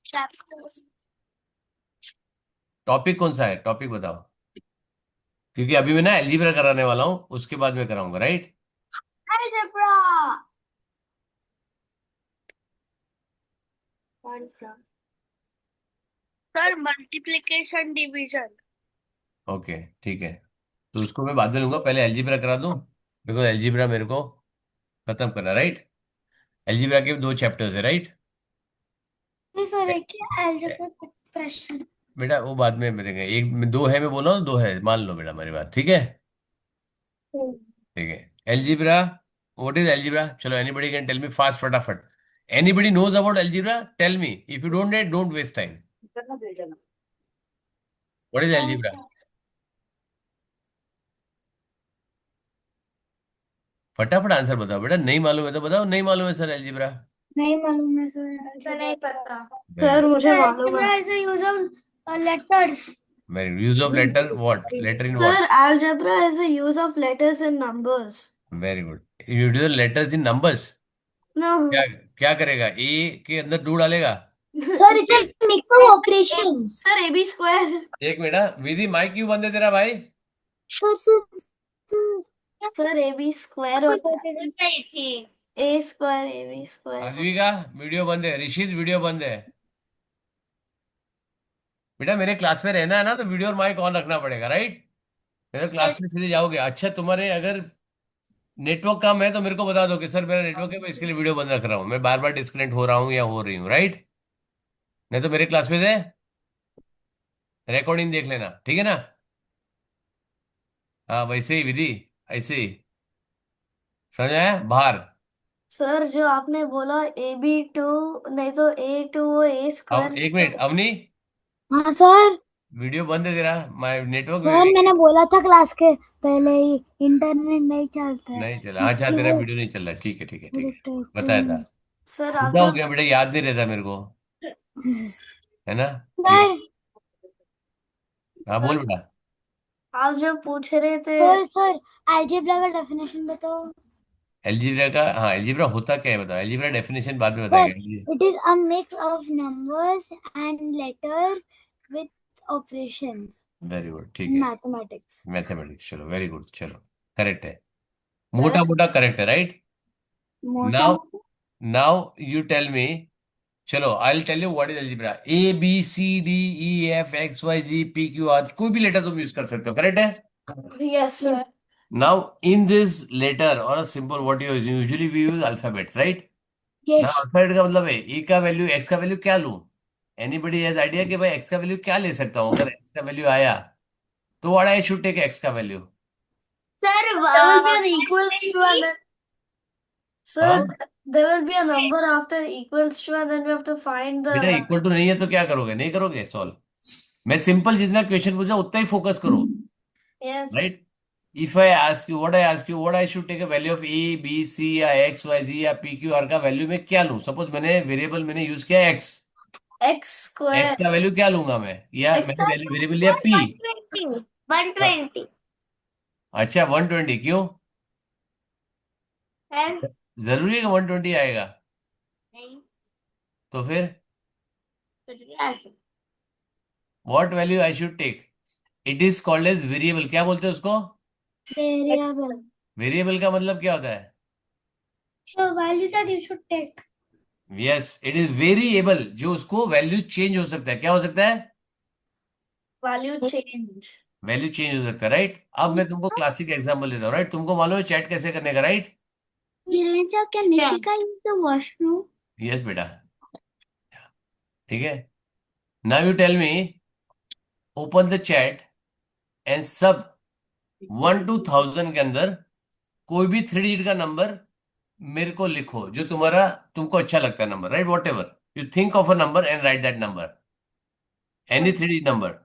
Speaker 2: चैप्टर
Speaker 1: टॉपिक कौन सा है, टॉपिक बताओ, क्योंकि अभी मैं ना एलजीब्रा कराने वाला हूँ, उसके बाद में कराऊंगा, राइट?
Speaker 2: अलजेब्रा। कौन सा? Sir multiplication division.
Speaker 1: ओके ठीक है, तो उसको मैं बाद में लूंगा, पहले एलजीब्रा करा दूं, बिकॉज एलजीब्रा मेरे को खत्म करना, राइट? एलजीब्रा के 2 चैप्टर्स है, राइट?
Speaker 2: नहीं सर एक अलजेब्रा का क्वेश्चन।
Speaker 1: बेटा वो बाद में मिलेंगे, दो है, मैं बोला हूं, दो है, मान लो बेटा मेरी बात, ठीक है? ठीक है, एलजीब्रा, व्हाट इज एलजीब्रा? चलो anybody can tell me fast, फटाफट, anybody knows about algebra, tell me, if you don't waste time, what is algebra? फटाफट आंसर बताओ बेटा, नहीं मालूम है तो बताओ, नहीं मालूम है सर एलजीब्रा।
Speaker 2: नहीं मालूम है सर। सर नहीं पता।
Speaker 3: सर मुझे मालूम है।
Speaker 2: Algebra is the use of letters.
Speaker 1: Very use of letter, what letter in
Speaker 3: sir
Speaker 1: what?
Speaker 3: algebra is the use of letters and numbers.
Speaker 1: Very good, use letters in numbers.
Speaker 3: No.
Speaker 1: क्या क्या करेगा, A के अंदर two डालेगा?
Speaker 2: Sir it's a mix of operations.
Speaker 3: Sir AB square.
Speaker 1: एक minute, Vidhi mic क्यों बंद है तेरा भाई?
Speaker 3: सर AB square होता है। A square AB square.
Speaker 1: आदमी का वीडियो बंद है, ऋषित वीडियो बंद है। बेटा मेरे क्लास में रहना है ना, तो वीडियो और माइक ऑन रखना पड़ेगा, राइट? नहीं तो क्लास में सीधे जाओगे। अच्छा तुम्हारे अगर नेटवर्क कम है तो मेरे को बता दो कि सर मेरा नेटवर्क है, मैं इसके लिए वीडियो बंद रख रहा हूँ, मैं बार बार डिस्कनेक्ट हो रहा हूँ या हो रही हूँ, राइट? नहीं तो मेरे क्लास में से रिकॉर्डिंग देख लेना, ठीक है ना? हाँ वैसे ही विधि, ऐसे ही, समझ आया? बाहर।
Speaker 3: सर जो आपने बोला AB2 नहीं तो A2 वो A
Speaker 1: अब
Speaker 3: square
Speaker 1: एक मिनट, अवनी,
Speaker 2: हाँ सर।
Speaker 1: वीडियो बंद है तेरा, माय नेटवर्क
Speaker 2: सर मैंने बोला था क्लास के पहले ही इंटरनेट नहीं चलता है
Speaker 1: नहीं चला। अच्छा
Speaker 2: क्योंकि
Speaker 1: तेरा
Speaker 2: वो
Speaker 1: वीडियो नहीं चल रहा, ठीक है ठीक है ठीक है, बताया था।
Speaker 2: सर
Speaker 3: सर आप
Speaker 1: बुढ़ा हो
Speaker 3: जो
Speaker 1: गया बेटा, याद नहीं रहता मेरे को, है ना? ठीक है, हाँ बोल बेटा।
Speaker 3: आप जो पूछ रहे थे
Speaker 2: सर अलजेब्रा का डेफिनेशन बताओ।
Speaker 1: एलजीब्रा का, हाँ एलजीब्रा होता क्या है बताओ, एलजीब्रा डेफिनेशन बाद में
Speaker 2: सर
Speaker 1: बताएगा।
Speaker 2: It is a mix of numbers and letters with operations
Speaker 1: very good, ठीक है,
Speaker 2: मैथमेटिक्स।
Speaker 1: मैथमेटिक्स, चलो वेरी गुड, चलो करेक्ट है, मोटा मोटा करेक्ट है, राइट?
Speaker 2: मोटा
Speaker 1: now, now you tell me, चलो I will tell you what is algebra. A B C D E F X Y G P Q R, कोई भी लेटर तुम यूज कर सकते हो, करेक्ट है?
Speaker 3: Yes sir
Speaker 1: Now, in this letter or a symbol, what you use? Usually we use alphabets, right? Now,
Speaker 2: yes
Speaker 1: alphabet का मतलब है e का वैल्यू, x का वैल्यू क्या लूं? Anybody has idea कि भाई x का वैल्यू क्या ले सकता हूं? अगर x का वैल्यू आया तो what I should take x का value?
Speaker 2: Sir
Speaker 3: there will be an equals to and then
Speaker 1: हाँ
Speaker 3: sir there will be a number after equals to and then we have to find
Speaker 1: बेटा,
Speaker 3: the
Speaker 1: equal to नहीं है तो क्या करोगे? नहीं करोगे सॉल्व? मैं सिंपल जितना क्वेश्चन पूछा उतना ही फोकस करो,
Speaker 3: yes
Speaker 1: right? If I ask you, what I ask you, what I should take a value of a, b, c या x, y, z या p, q, r का वैल्यू मैं क्या लूं? सपोज मैंने वेरिएबल मैंने यूज किया x,
Speaker 3: x
Speaker 1: x
Speaker 3: square
Speaker 1: का वैल्यू क्या लूंगा मैं, या
Speaker 3: x
Speaker 1: मैंने वेरिएबल लिया p,
Speaker 2: 120 120
Speaker 1: अच्छा 120 क्यों?
Speaker 3: सर
Speaker 1: जरूरी है कि 120 आएगा?
Speaker 3: नहीं,
Speaker 1: तो फिर
Speaker 3: कुछ भी आ सकता।
Speaker 1: What value I should take? It is called as variable. क्या बोलते हैं उसको?
Speaker 2: Variable.
Speaker 1: वेरिएबल का मतलब क्या होता है?
Speaker 2: So value that you should take.
Speaker 1: Yes, it is variable, जो उसको वैल्यू चेंज हो सकता है। क्या हो सकता है?
Speaker 3: Value change.
Speaker 1: वैल्यू चेंज हो सकता है, राइट। अब मैं तुमको क्लासिक एग्जांपल देता हूँ, राइट। तुमको मालूम है चैट कैसे करने का, right?
Speaker 2: Niranjan, can Nishika use the washroom?
Speaker 1: Yes बेटा, ठीक है। Now you tell me, open the chat and सब 1 to 1000 के अंदर कोई भी 3 डिजिट का नंबर मेरे को लिखो, जो तुमको अच्छा लगता है number, right. What ever you think of a number and right that number, any 3 digit number.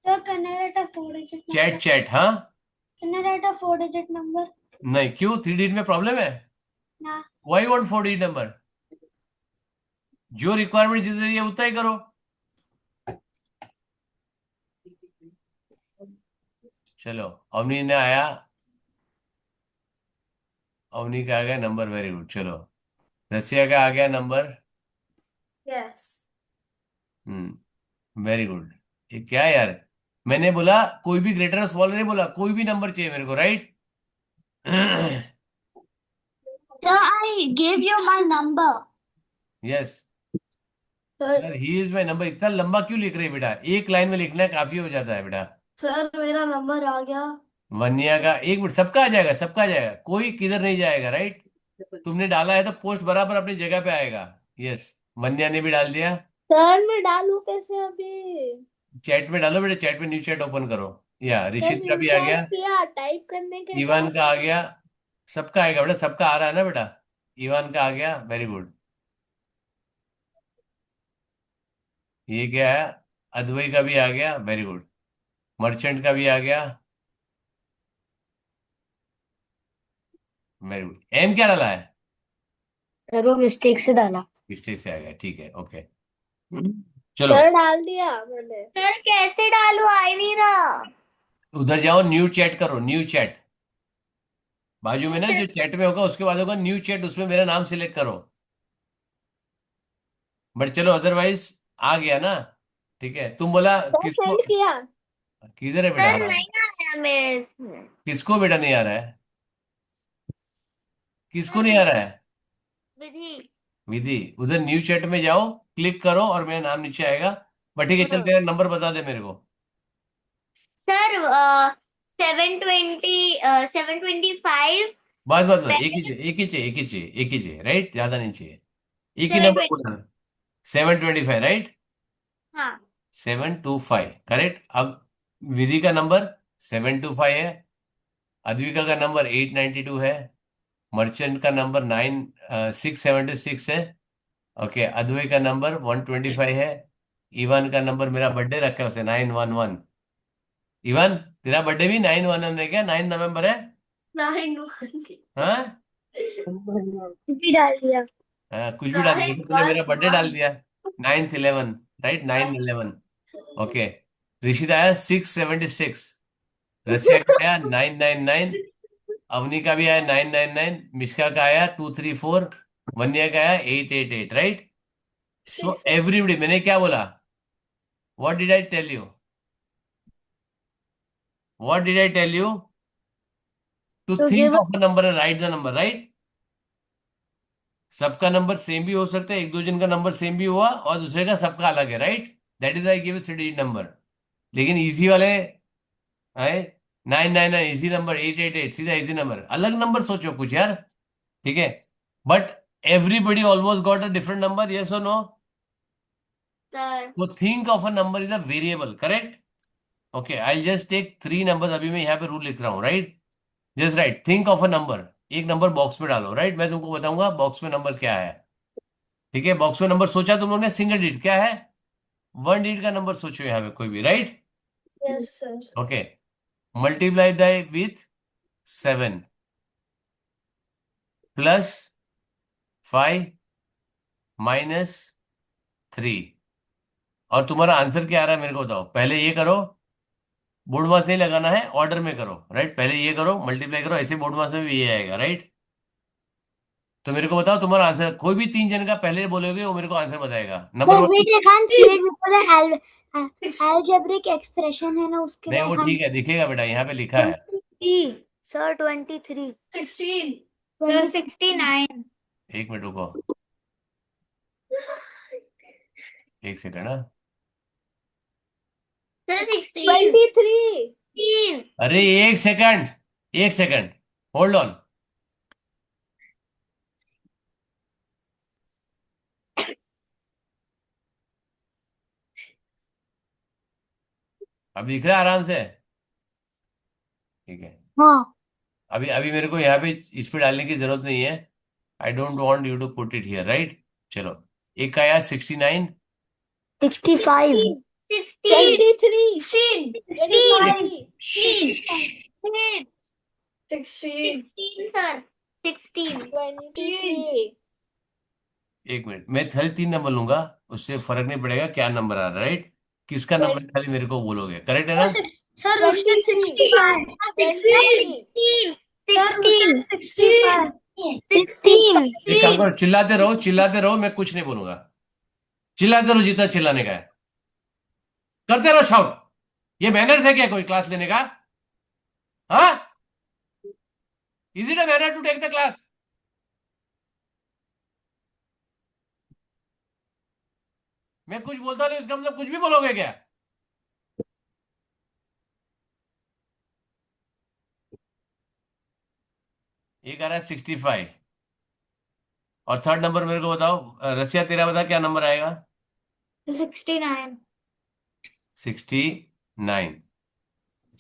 Speaker 2: Sir, can I write a 4-digit
Speaker 1: chat
Speaker 2: number?
Speaker 1: Chat, हाँ।
Speaker 2: Can I write a 4-digit number?
Speaker 1: नहीं, क्यों? 3 digit में problem है?
Speaker 2: Nah.
Speaker 1: Why want 4 digit number? जो requirement जितनी है उतना ही करो। चलो, अवनी ने आया, अवनी का आ गया नंबर, वेरी गुड। चलो, रसिया का आ गया नंबर।
Speaker 3: यस।
Speaker 1: Very good. ये क्या है यार? मैंने बोला कोई भी ग्रेटर और स्मॉलर नहीं बोला, कोई भी नंबर चाहिए मेरे को, right?
Speaker 2: Sir, I gave you my number.
Speaker 1: Yes
Speaker 3: sir
Speaker 1: sir, he is my number. इतना लंबा क्यों लिख रही है बेटा? एक लाइन में लिखना काफी हो जाता है बेटा।
Speaker 3: सर मेरा नंबर आ गया।
Speaker 1: वन्या का, एक मिनट, सबका आ जाएगा, सबका आ जाएगा, कोई किधर नहीं जाएगा, राइट। तुमने डाला है तो पोस्ट बराबर अपनी जगह पे आएगा। यस, वन्या ने भी डाल दिया।
Speaker 3: सर मैं डालू कैसे अभी?
Speaker 1: चैट में डालो बेटा, चैट में न्यू चैट ओपन करो। या
Speaker 3: सर
Speaker 1: ऋषित का भी आ
Speaker 3: रिचार्ज
Speaker 1: गया,
Speaker 3: किया टाइप करने के
Speaker 1: ईवान
Speaker 3: बाद।
Speaker 1: का आ गया, सबका आएगा बेटा, सबका आ रहा है ना बेटा। ईवान का आ गया, वेरी गुड। ये क्या है? अद्वई का भी आ गया, वेरी गुड। मर्चेंट का भी आ गया, वेरी गुड। एम क्या डाला है?
Speaker 2: सर वो मिस्टेक से डाला।
Speaker 1: मिस्टेक से आ गया, ठीक है, ओके। चलो,
Speaker 3: सर डाल दिया मैंने। सर कैसे डालू, आ ही नहीं रहा।
Speaker 1: उधर जाओ, न्यू चैट करो, न्यू चैट। बाजू में ना जो चैट में होगा उसके बाद होगा न्यू चैट, उसमें मेरा नाम सिलेक्ट करो। बट चलो, अदरवाइज आ गया ना, ठीक है। तुम बोला
Speaker 3: सर
Speaker 1: किसको?
Speaker 3: सेंड किया।
Speaker 1: किधर है बेटा?
Speaker 3: सर
Speaker 1: हाँ,
Speaker 3: नहीं आया मेरे इसमें।
Speaker 1: किसको बेटा नहीं आ रहा है? किसको
Speaker 3: सर
Speaker 1: नहीं आ रहा है?
Speaker 3: विधि।
Speaker 1: विधि, उधर न्यू चैट में जाओ, क्लिक करो और मेरा नाम नीचे आएगा। बट ठीक है, चल,
Speaker 3: हाँ।
Speaker 1: तेरा नंबर बता दे मेरे को।
Speaker 3: सर 720 725।
Speaker 1: बस बस बस, एक ही
Speaker 3: पहले
Speaker 1: चाहिए, एक ही चाहिए, एक ही चाहिए, एक ही चाहिए, राइट, ज्यादा नहीं चाहिए। एक ही
Speaker 3: सेवन
Speaker 1: नंबर
Speaker 3: ट्वेंटी
Speaker 1: बोलना। 725, राइट।
Speaker 3: हाँ
Speaker 1: 725, करेक्ट। अब विधि का नंबर 725 है, अद्विका का नंबर 892 है, मर्चेंट का नंबर 676 है, ओके। अद्वै का नंबर 125 है, इवान का नंबर, मेरा बर्थडे रखा है उसे 911। इवान, तेरा बर्थडे भी 911 है क्या? 9 नवंबर है?
Speaker 3: 9 1।
Speaker 1: हाँ,
Speaker 2: भी डाल दिया।
Speaker 1: कुछ भी डाल
Speaker 3: नाइन
Speaker 1: दिया, तूने
Speaker 3: वन
Speaker 1: मेरा बर्थडे डाल
Speaker 3: वन
Speaker 1: दिया। 9th 11, right, 9/11, okay. ऋषित आया 676, रसिया का आया 999, अवनी का भी आया 999, मिश्का का आया 234, वन्या का आया 888, राइट। So
Speaker 3: six.
Speaker 1: एवरीबडी, मैंने क्या बोला? What did I tell you? What did I tell you? To
Speaker 2: तो
Speaker 1: think
Speaker 2: give
Speaker 1: of a number and write the number, right. सबका नंबर सेम भी हो सकता है, एक दो जन का नंबर सेम भी हुआ और दूसरे का सबका अलग है, right. That is I give 3 digit number. लेकिन इजी वाले है 999, इजी नंबर 888, सीधा इजी नंबर। अलग नंबर सोचो कुछ यार, ठीक है। But everybody almost got a different number, yes और नो?
Speaker 3: सर
Speaker 1: तो think of a number is a variable, correct. Okay, I just take 3 number, अभी मैं यहाँ पे रूल लिख रहा हूँ, right. Just write, think of a number, एक नंबर बॉक्स में डालो, राइट। मैं तुमको बताऊंगा बॉक्स में नंबर क्या है, ठीक है। बॉक्स में नंबर सोचा तुम लोगों ने, सिंगल डिजिट क्या है? 1 डिजिट का नंबर सोचो यहाँ पे कोई भी, right.
Speaker 3: Yes sir.
Speaker 1: Okay, multiply that with 7 plus 5 -3। और तुम्हारा आंसर क्या आ रहा है मेरे को बताओ, पहले ये करो। बोर्ड मास नहीं लगाना है, ऑर्डर में करो, राइट? पहले ये करो, मल्टीप्लाई करो, ऐसे बोर्ड मास में भी ये आएगा, राइट? तो मेरे को बताओ तुम्हारा आंसर, कोई भी 3 जन का पहले बोलोगे वो मेरे को आंसर बताएगा। Number
Speaker 2: Sir,
Speaker 1: one.
Speaker 2: wait, I can't see it because the algebraic expression है ना उसके
Speaker 1: नहीं
Speaker 2: लिए I
Speaker 1: वो
Speaker 2: can't
Speaker 1: ठीक है,
Speaker 2: see.
Speaker 1: दिखेगा बेटा, यहाँ पे लिखा है।
Speaker 2: 23. Sir, 23.
Speaker 3: 16.
Speaker 2: Sir,
Speaker 3: 69.
Speaker 1: एक मिनट रुको, एक सेकंड। हाँ,
Speaker 3: Sir, 16.
Speaker 2: 23.
Speaker 1: अरे एक सेकंड, एक सेकंड, होल्ड ऑन। अब दिख रहा है आराम से? ठीक है।
Speaker 2: हाँ.
Speaker 1: अभी अभी मेरे को यहाँ पे इस पे डालने की जरूरत नहीं है। I don't want you to put it here, right? चलो, एक का आया 69,
Speaker 2: 65.
Speaker 3: 16.
Speaker 2: 23.
Speaker 3: 16.
Speaker 2: 16.
Speaker 3: 16.
Speaker 2: 16, sir. 16. 23.
Speaker 1: एक मिनट, मैं खाली 3 नंबर लूंगा, उससे फर्क नहीं पड़ेगा क्या नंबर आ रहा है, राइट? किसका नंबर है, खाली मेरे को बोलोगे, करेक्ट है ना?
Speaker 2: Sir, Rushdan 65. 16. 16. 65. 16.
Speaker 1: एक काम करो, चिल्लाते रहो, चिल्लाते रहो, मैं कुछ नहीं बोलूंगा। चिल्लाते रहो जितना चिल्लाने का है, करते रहो शाउट। ये मैनर्स है क्या कोई क्लास लेने का? हाँ, is it a manner to take the class? मैं कुछ बोलता नहीं उसका मतलब कुछ भी बोलोगे क्या? एक आ रहा है 65, और थर्ड नंबर मेरे को बताओ। रसिया तेरा बता क्या नंबर आएगा?
Speaker 2: 69.
Speaker 1: 69।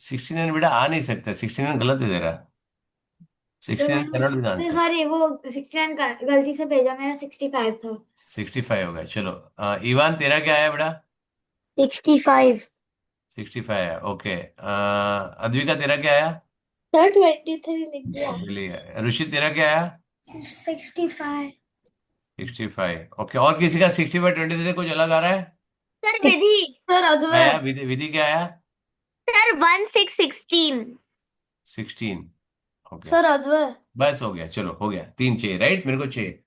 Speaker 1: 69 बेटा आ नहीं सकता, 69 गलत है तेरा। 69 cannot be the answer.
Speaker 2: Sorry वो 69 का गलती से भेजा, मेरा 65 था.
Speaker 1: 65 हो गया, चलो। इवान तेरा क्या आया बेटा?
Speaker 2: 65.
Speaker 1: 65 है, ओके। अद्विका तेरा क्या आया?
Speaker 2: सर 23 लिख दिया.
Speaker 1: चलिए, ऋषि तेरा क्या आया?
Speaker 2: 65.
Speaker 1: 65, ओके। और किसी का 65 23 कुछ अलग आ रहा है?
Speaker 2: सर विधि.
Speaker 3: Sir,
Speaker 1: क्या
Speaker 3: Advait.
Speaker 1: आया? विधि, विधि क्या आया?
Speaker 2: सर 16.
Speaker 1: 16, ओके।
Speaker 3: Sir, Advait.
Speaker 1: बस हो गया, चलो हो गया, 3 चाहिए, राइट? मेरे को चाहिए।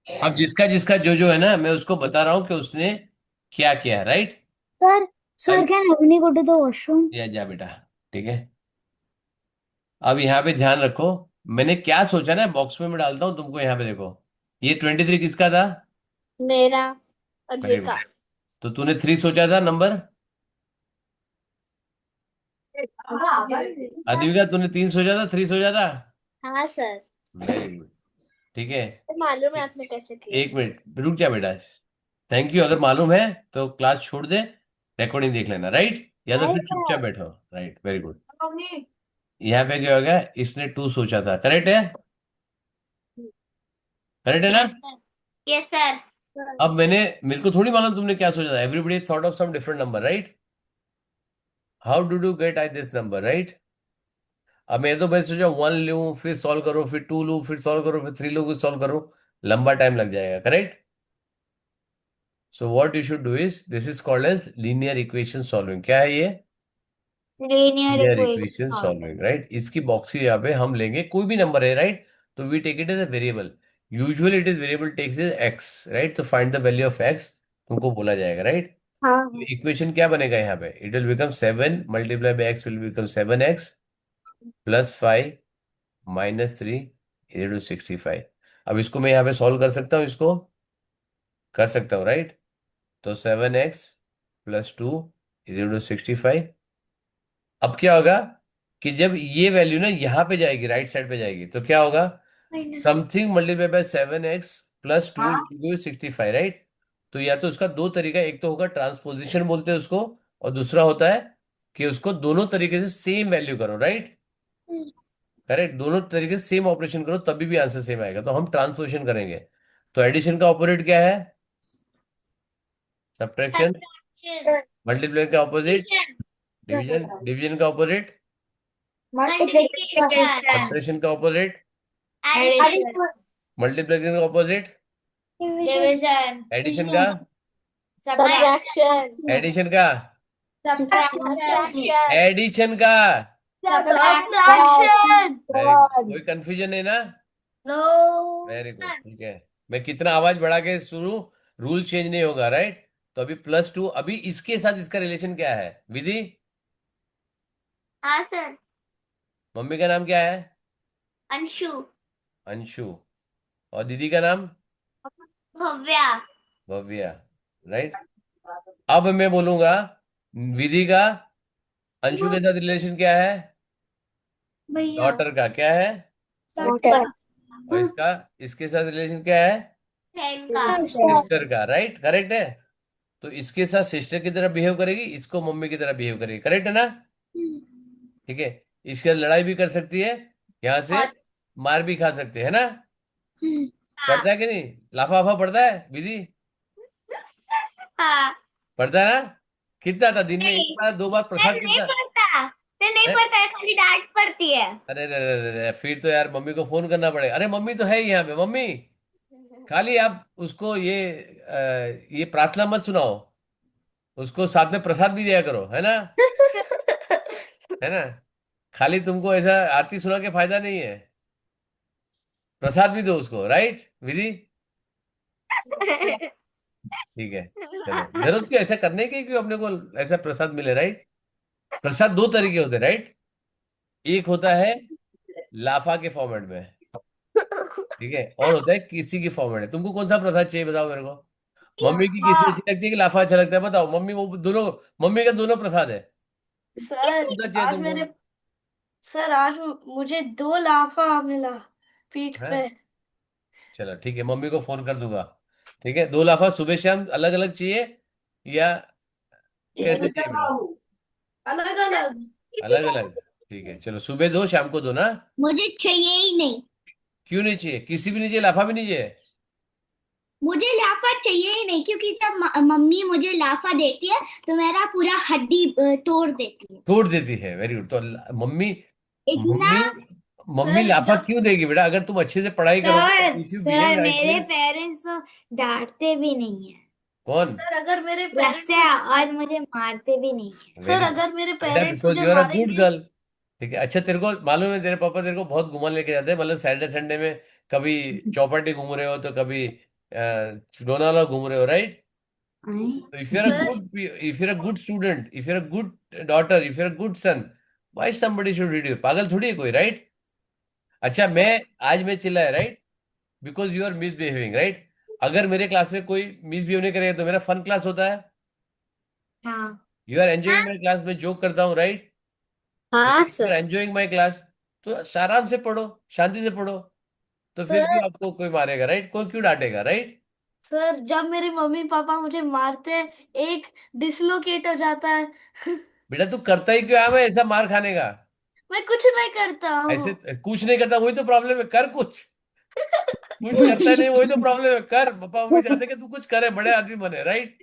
Speaker 1: अब जिसका जिसका जो है ना, मैं उसको बता रहा हूँ कि उसने क्या किया, right?
Speaker 2: Sir, sir can Avni go to the washroom?
Speaker 1: या जा बेटा, ठीक है। अब यहाँ पे ध्यान रखो, मैंने क्या सोचा ना, बॉक्स में मैं डालता हूँ तुमको, यहाँ पे देखो। ये 23 किसका था?
Speaker 3: मेरा.
Speaker 1: वेरी
Speaker 3: अद्विका.
Speaker 1: गुड। तो तूने 3 सोचा था नंबर, अद्विका तूने 3 सोचा था, 3 सोचा था?
Speaker 2: हाँ सर.
Speaker 1: वेरी गुड, ठीक है।
Speaker 3: तो मालूम है आपने कैसे किया.
Speaker 1: एक मिनट रुक जा बेटा, थैंक यू। अगर मालूम है तो क्लास छोड़ दे, रिकॉर्डिंग देख लेना, राइट? या तो फिर चुपचाप बैठो, राइट? Very good.
Speaker 3: मम्मी.
Speaker 1: यहाँ पे क्या होगा, इसने 2 सोचा था, करेक्ट है? करेक्ट है ना?
Speaker 2: Yes sir.
Speaker 1: अब मेरे को थोड़ी मालूम तुमने क्या सोचा था, everybody thought of some different number, right? How do you get I this number, right? अब मैं सोचा 1 लूं, फिर सॉल्व करो, फिर 2 लूं, फिर सॉल्व करो, फिर 3 लूं, फिर सॉल्व करो, लंबा टाइम लग जाएगा, correct? So what you should do is, this is called as linear equation solving. क्या है ये?
Speaker 2: Linear
Speaker 1: linear
Speaker 2: equation
Speaker 1: equation
Speaker 2: solve.
Speaker 1: Solving, right? इसकी बॉक्स की यहाँ पे हम लेंगे कोई भी नंबर है, राइट? तो we take it as a variable, usually it is variable takes is X, right? तो find the value of X तुमको बोला जाएगा, राइट?
Speaker 2: हाँ.
Speaker 1: इक्वेशन क्या बनेगा यहाँ पे, it will become 7 multiply by x will become 7x plus 5 minus 3 equal to 65। अब इसको मैं यहाँ पे सॉल्व कर सकता हूँ, इसको कर सकता हूँ, राइट? तो 7x प्लस 2 इक्वल टू 65। अब क्या होगा कि जब ये वैल्यू ना यहाँ पे जाएगी, राइट साइड पे जाएगी, तो क्या होगा, something multiply by 7x plus 2 into 65, right? तो या तो उसका दो तरीका, एक तो होगा ट्रांसपोजिशन बोलते हैं उसको, और दूसरा होता है कि उसको दोनों तरीके से सेम वैल्यू करो, राइट? करेक्ट, दोनों तरीके से सेम ऑपरेशन करो तभी भी आंसर सेम आएगा, तो हम ट्रांसपोजिशन करेंगे। तो एडिशन का ऑपोजिट क्या है? सब्ट्रैक्शन। मल्टीप्लाई का ऑपोजिट डिवीजन। डिवीजन का ऑपोजिट
Speaker 2: मल्टीप्लिकेशन.
Speaker 1: सब्ट्रैक्शन का ऑपोजिट
Speaker 2: एडिशन.
Speaker 1: मल्टीप्लिकेशन का ऑपोजिट
Speaker 2: डिवीजन.
Speaker 1: एडिशन का
Speaker 3: Subtraction.
Speaker 1: एडिशन का
Speaker 3: Subtraction.
Speaker 1: एडिशन का।
Speaker 3: Subtraction.
Speaker 1: वेरी गुड, कोई कंफ्यूजन नहीं ना?
Speaker 3: No.
Speaker 1: वेरी गुड, ठीक है। मैं कितना आवाज बढ़ा के सुनूं, रूल चेंज नहीं होगा, राइट? तो अभी +2, अभी इसके साथ इसका रिलेशन क्या है विधि?
Speaker 2: हाँ सर।
Speaker 1: मम्मी का नाम क्या है?
Speaker 2: अंशु।
Speaker 1: अंशु। और दीदी का नाम?
Speaker 2: भव्या।
Speaker 1: भव्या, राइट? अब मैं बोलूंगा विधि का अंशु के साथ रिलेशन क्या है?
Speaker 3: भैया।
Speaker 1: डॉटर का क्या है?
Speaker 3: Daughter.
Speaker 1: और इसका, इसके साथ रिलेशन क्या है?
Speaker 2: बहन का।
Speaker 1: सिस्टर का, राइट? करेक्ट है। तो इसके साथ सिस्टर की तरह बिहेव करेगी, इसको मम्मी की तरह बिहेव करेगी, करेक्ट है ना? ठीक है। इसके साथ लड़ाई भी कर सकती है, यहाँ से
Speaker 2: और
Speaker 1: मार भी खा सकते है ना?
Speaker 2: हाँ।
Speaker 1: पढ़ता है कि नहीं? लाफा वाफा पढ़ता है विधि?
Speaker 2: हाँ।
Speaker 1: पढ़ता है ना? कितना था दिन में, एक
Speaker 2: नहीं
Speaker 1: बार 2 बार
Speaker 2: सर,
Speaker 1: प्रसाद
Speaker 2: नहीं
Speaker 1: कितना?
Speaker 2: पढ़ता सर, नहीं
Speaker 1: है?
Speaker 2: पढ़ता है, खाली डांट पड़ती है।
Speaker 1: अरे अरे अरे अरे अरे, फिर तो यार मम्मी को फोन करना पड़ेगा। अरे मम्मी तो है ही यहाँ पे। मम्मी, खाली आप उसको ये प्रार्थना मत सुनाओ, उसको साथ में प्रसाद भी दिया करो, है ना? है ना? खाली तुमको ऐसा आरती सुना के फायदा नहीं है, प्रसाद भी दो उसको, राइट विधि? ठीक है। चलो, जरूरत क्यों ऐसा करने की, क्यों अपने को ऐसा प्रसाद मिले, राइट? प्रसाद दो तरीके होते हैं, राइट? एक होता है लाफा के फॉर्मेट में, ठीक है, और होता है किसी की फॉर्मेट में। तुमको कौन सा प्रसाद चाहिए बताओ मेरे को? मम्मी की किसी अच्छी लगती है कि लाफा अच्छा लगता है? बताओ मम्मी, वो दोनों, मम्मी का दोनों प्रसाद है,
Speaker 3: सर
Speaker 1: कौन सा चाहिए
Speaker 3: आज
Speaker 1: तुमको?
Speaker 3: मेरे सर आज मुझे 2 लाफा मिला पीठ
Speaker 1: हाँ,
Speaker 3: पे।
Speaker 1: चलो ठीक है, मम्मी को फोन कर दूंगा। ठीक है, 2 लाफा सुबह शाम अलग अलग चाहिए, या कैसे चाहिए बेटा?
Speaker 3: अलग अलग।
Speaker 1: अलग अलग, ठीक है। चलो, सुबह दो, शाम को दो ना।
Speaker 2: मुझे चाहिए ही नहीं।
Speaker 1: क्यों नहीं चाहिए? किसी भी नहीं चाहिए, लाफा भी नहीं चाहिए?
Speaker 2: मुझे लाफा चाहिए ही नहीं, क्योंकि जब मम्मी मुझे लाफा देती है तो मेरा पूरा हड्डी तोड़ देती है।
Speaker 1: तोड़ देती है, वेरी गुड। तो मम्मी,
Speaker 2: इतना।
Speaker 1: मम्मी, मम्मी
Speaker 3: सर
Speaker 1: लाफा
Speaker 3: जब
Speaker 1: क्यों देगी बेटा? अगर तुम अच्छे से पढ़ाई करोगे,
Speaker 2: sir
Speaker 1: if you behave
Speaker 2: sir
Speaker 1: rightly.
Speaker 2: मेरे पेरेंट्स तो डांटते भी नहीं है
Speaker 1: कौन?
Speaker 3: सर अगर मेरे
Speaker 2: वैसे,
Speaker 3: पेरेंट्स
Speaker 2: और मुझे मारते भी नहीं है।
Speaker 3: सर
Speaker 1: वेरी गुड
Speaker 3: अगर मेरे
Speaker 1: बेटा,
Speaker 3: पेरेंट्स
Speaker 1: बिकॉज
Speaker 3: मुझे
Speaker 1: यू आर अ गुड
Speaker 3: मारेंगे।
Speaker 1: गर्ल। ठीक है, अच्छा, तेरे को मालूम है तेरे पापा तेरे को बहुत घुमा लेके जाते हैं, मतलब सैटरडे संडे में कभी चौपाटी घूम रहे हो, तो कभी लोनावाला घूम रहे हो, राइट?
Speaker 2: आए?
Speaker 1: तो if you're a
Speaker 3: sir
Speaker 1: good, if you're a good student, if you're a good daughter, if you're a good son, why somebody should read you? पागल थोड़ी है कोई, राइट? अच्छा, आज मैं चिल्ला है, right? Because you are misbehaving, right? अगर मेरे क्लास में कोई मिसबिहेव नहीं करेगा तो मेरा फन क्लास होता है।
Speaker 2: हाँ।
Speaker 1: You are enjoying my class, में जोक करता हूँ, राइट? तो
Speaker 2: हाँ
Speaker 1: you are
Speaker 2: sir.
Speaker 1: Enjoying my class, तो आराम से पढ़ो, शांति से पढ़ो। तो फिर
Speaker 3: सर
Speaker 1: क्यों आपको कोई मारेगा, राइट? कोई क्यों डांटेगा, राइट?
Speaker 3: सर जब मेरे मम्मी पापा मुझे मारते हैं, एक डिसलोकेट हो जाता है।
Speaker 1: बेटा तू करता ही क्यों है मैं ऐसा मार खाने का?
Speaker 3: मैं कुछ नहीं करता हूँ।
Speaker 1: ऐसे कुछ नहीं करता, वही तो प्रॉब्लम है। कर कुछ, कुछ करता नहीं, वही तो प्रॉब्लम है। कर, पापा मम्मी चाहते कि तू कुछ करे, बड़े आदमी बने, राइट?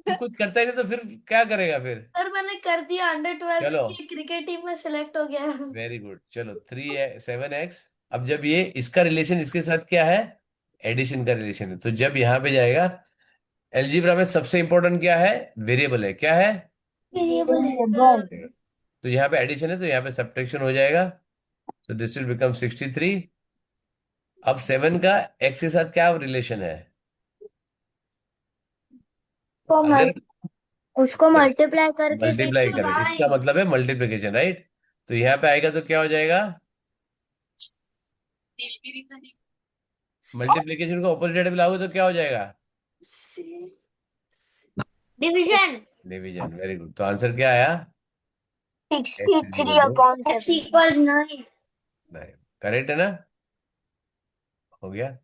Speaker 1: तू कुछ करता ही नहीं, तो फिर क्या करेगा फिर?
Speaker 3: सर मैंने कर दिया, अंडर 12
Speaker 1: चलो,
Speaker 3: की क्रिकेट टीम में सेलेक्ट हो गया।
Speaker 1: Very good. चलो, 3 7x। अब जब ये इसका रिलेशन इसके साथ क्या है? एडिशन का रिलेशन है। तो जब यहाँ पे जाएगा, एलजीब्रा में सबसे इंपॉर्टेंट क्या है? वेरिएबल है, क्या है?
Speaker 3: वेरिएबल है सर।
Speaker 1: तो यहाँ पे एडिशन है, तो यहाँ पे सब्ट्रैक्शन हो जाएगा। तो दिस विल बिकम 63। अब 7 का एक्स के साथ क्या रिलेशन है?
Speaker 2: को
Speaker 1: अगर,
Speaker 2: उसको
Speaker 1: यस,
Speaker 2: मल्टीप्लाई करके
Speaker 1: मल्टीप्लाई
Speaker 2: सिक्स।
Speaker 1: करें, इसका
Speaker 3: 6 9।
Speaker 1: मतलब है मल्टीप्लिकेशन, राइट? तो यहाँ पे आएगा तो क्या हो जाएगा? मल्टीप्लिकेशन को ऑपोजिट में लाओगे तो क्या हो जाएगा?
Speaker 2: डिवीजन।
Speaker 1: Division, very good. तो आंसर क्या आया?
Speaker 2: Sixty
Speaker 1: x is
Speaker 2: three
Speaker 1: equal two
Speaker 2: upon x equals 9।
Speaker 1: 9। Correct है ना? हो गया।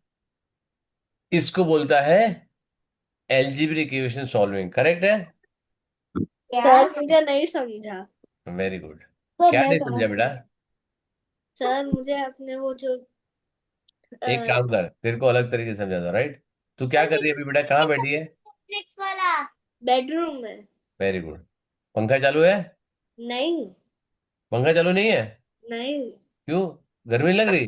Speaker 1: इसको बोलता है एलजीब्रा इक्वेशन सॉल्विंग, करेक्ट है?
Speaker 2: सर मुझे नहीं समझा।
Speaker 1: Very good.
Speaker 2: तो
Speaker 1: क्या
Speaker 2: मैं
Speaker 1: नहीं समझा बेटा?
Speaker 2: सर मुझे अपने वो जो
Speaker 1: एक काम कर, तेरे को अलग तरीके से समझाता, राइट? तू क्या कर रही है अभी बेटा, कहाँ बैठी है?
Speaker 2: नेक्स्ट वाला बेडरूम में।
Speaker 1: Very good. पंखा चालू है?
Speaker 2: नहीं।
Speaker 1: पंखा चालू नहीं है?
Speaker 2: नहीं।
Speaker 1: क्यों? गर्मी लग रही?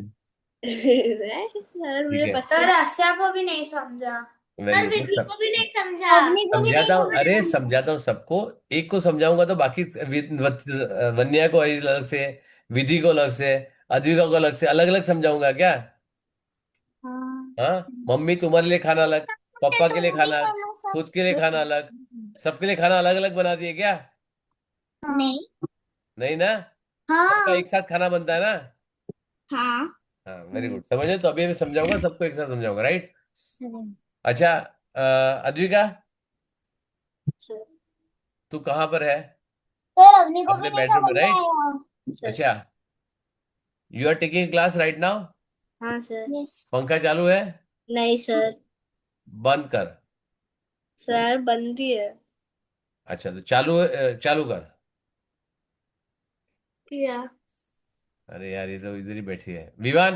Speaker 2: सर
Speaker 1: ठीक
Speaker 2: मुझे
Speaker 1: है,
Speaker 2: पसंद। सर आशा को भी नहीं समझा।
Speaker 1: Very good.
Speaker 2: विधि को भी नहीं समझा, अवनी को भी नहीं
Speaker 1: समझाता हूँ, अरे
Speaker 2: समझा।
Speaker 1: समझाता हूँ सबको। एक को समझाऊंगा तो बाकी वन्या को अलग से, विधि को अलग से, अद्विका को अलग से, अलग अलग समझाऊंगा क्या?
Speaker 2: हाँ।
Speaker 1: हाँ, मम्मी तुम्हारे लिए खाना अलग, पापा के लिए
Speaker 2: तुम भी
Speaker 1: खाना अलग,
Speaker 2: करना सब।
Speaker 1: खुद के लिए खाना अलग, सबके लिए खाना अलग अलग बना दिए क्या?
Speaker 2: नहीं।
Speaker 1: नहीं ना? सबका
Speaker 2: हाँ।
Speaker 1: एक साथ खाना बनता है ना?
Speaker 2: हाँ।
Speaker 1: हाँ, वेरी गुड, समझे? तो अभी मैं समझाऊंगा सबको एक साथ समझाऊंगा, राइट? अच्छा, अद्विका,
Speaker 3: सर
Speaker 1: तू कहाँ पर है?
Speaker 2: सर अवनी को भी
Speaker 1: अपने
Speaker 2: नहीं
Speaker 1: बेडरूम में,
Speaker 2: समझ में
Speaker 1: राइट?
Speaker 2: आया।
Speaker 3: सर
Speaker 1: अच्छा, you are taking class right now?
Speaker 3: हाँ सर
Speaker 2: यस।
Speaker 1: पंखा चालू है?
Speaker 3: नहीं सर
Speaker 1: बंद कर।
Speaker 3: सर बंदी है
Speaker 1: अच्छा, तो चालू चालू कर।
Speaker 3: किया
Speaker 1: अरे यार, ये तो इधर ही बैठी है। विवान?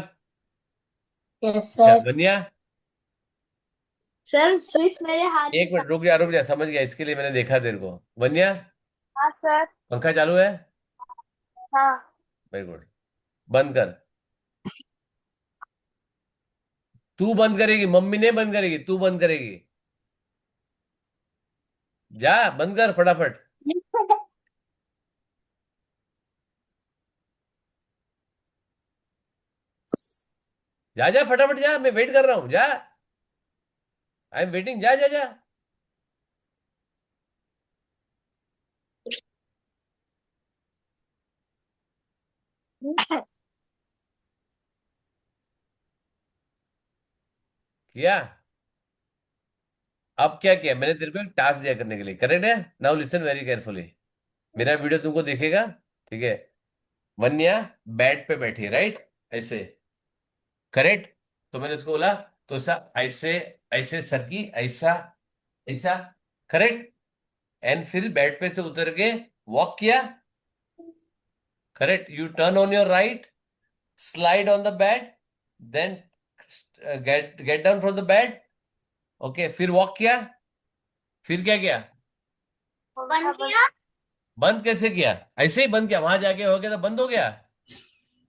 Speaker 2: यस
Speaker 1: अच्छा,
Speaker 2: सर।
Speaker 1: वन्या?
Speaker 3: सर स्विच मेरे हाथ में
Speaker 1: एक मिनट रुक जा, रुक जा, समझ गया, इसके लिए मैंने देखा तेरे को। वन्या,
Speaker 3: था सर
Speaker 1: पंखा चालू है?
Speaker 3: हाँ
Speaker 1: वेरी गुड। बंद कर। तू बंद करेगी, मम्मी नहीं बंद करेगी, तू बंद करेगी। जा, बंद कर फटाफट। जा जा फटाफट जा, मैं वेट कर रहा हूँ, जा। आई एम वेटिंग, जा जा जा। किया? अब क्या किया मैंने तेरे को? एक टास्क दिया करने के लिए, करेक्ट है? Now listen very carefully. मेरा वीडियो तुमको दिखेगा, ठीक है? वन्या बेड पे बैठी है, राइट? ऐसे, करेक्ट? तो मैंने उसको बोला, तो ऐसा, ऐसे, ऐसे सर की, ऐसा, ऐसा, करेक्ट? एंड फिर बेड पे से उतर के वॉक किया, correct? You turn on your right, slide on the bed, then get down from the bed, okay? फिर वॉक किया, फिर क्या किया?
Speaker 2: बंद किया।
Speaker 1: बंद कैसे किया? ऐसे ही बंद किया, वहां जाके हो गया तो बंद हो गया।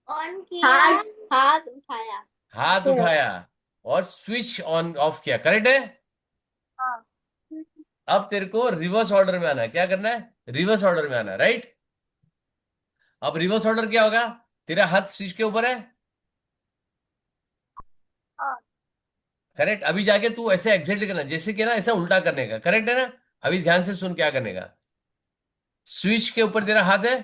Speaker 2: ऑन किया।
Speaker 3: हाथ हाथ उठाया
Speaker 1: हाथ
Speaker 3: सर
Speaker 1: उठाया और स्विच ऑन ऑफ किया, करेक्ट है?
Speaker 3: हाँ
Speaker 1: अब तेरे को रिवर्स ऑर्डर में आना है। क्या करना है? रिवर्स ऑर्डर में आना है, राइट? अब रिवर्स ऑर्डर क्या होगा? तेरा हाथ स्विच के ऊपर है,
Speaker 3: हाँ
Speaker 1: करेक्ट? अभी जाके तू ऐसे एग्जैक्टली करना, जैसे कि ना ऐसा उल्टा करने का, करेक्ट है ना? अभी ध्यान से सुन क्या करने का। स्विच के ऊपर तेरा हाथ है,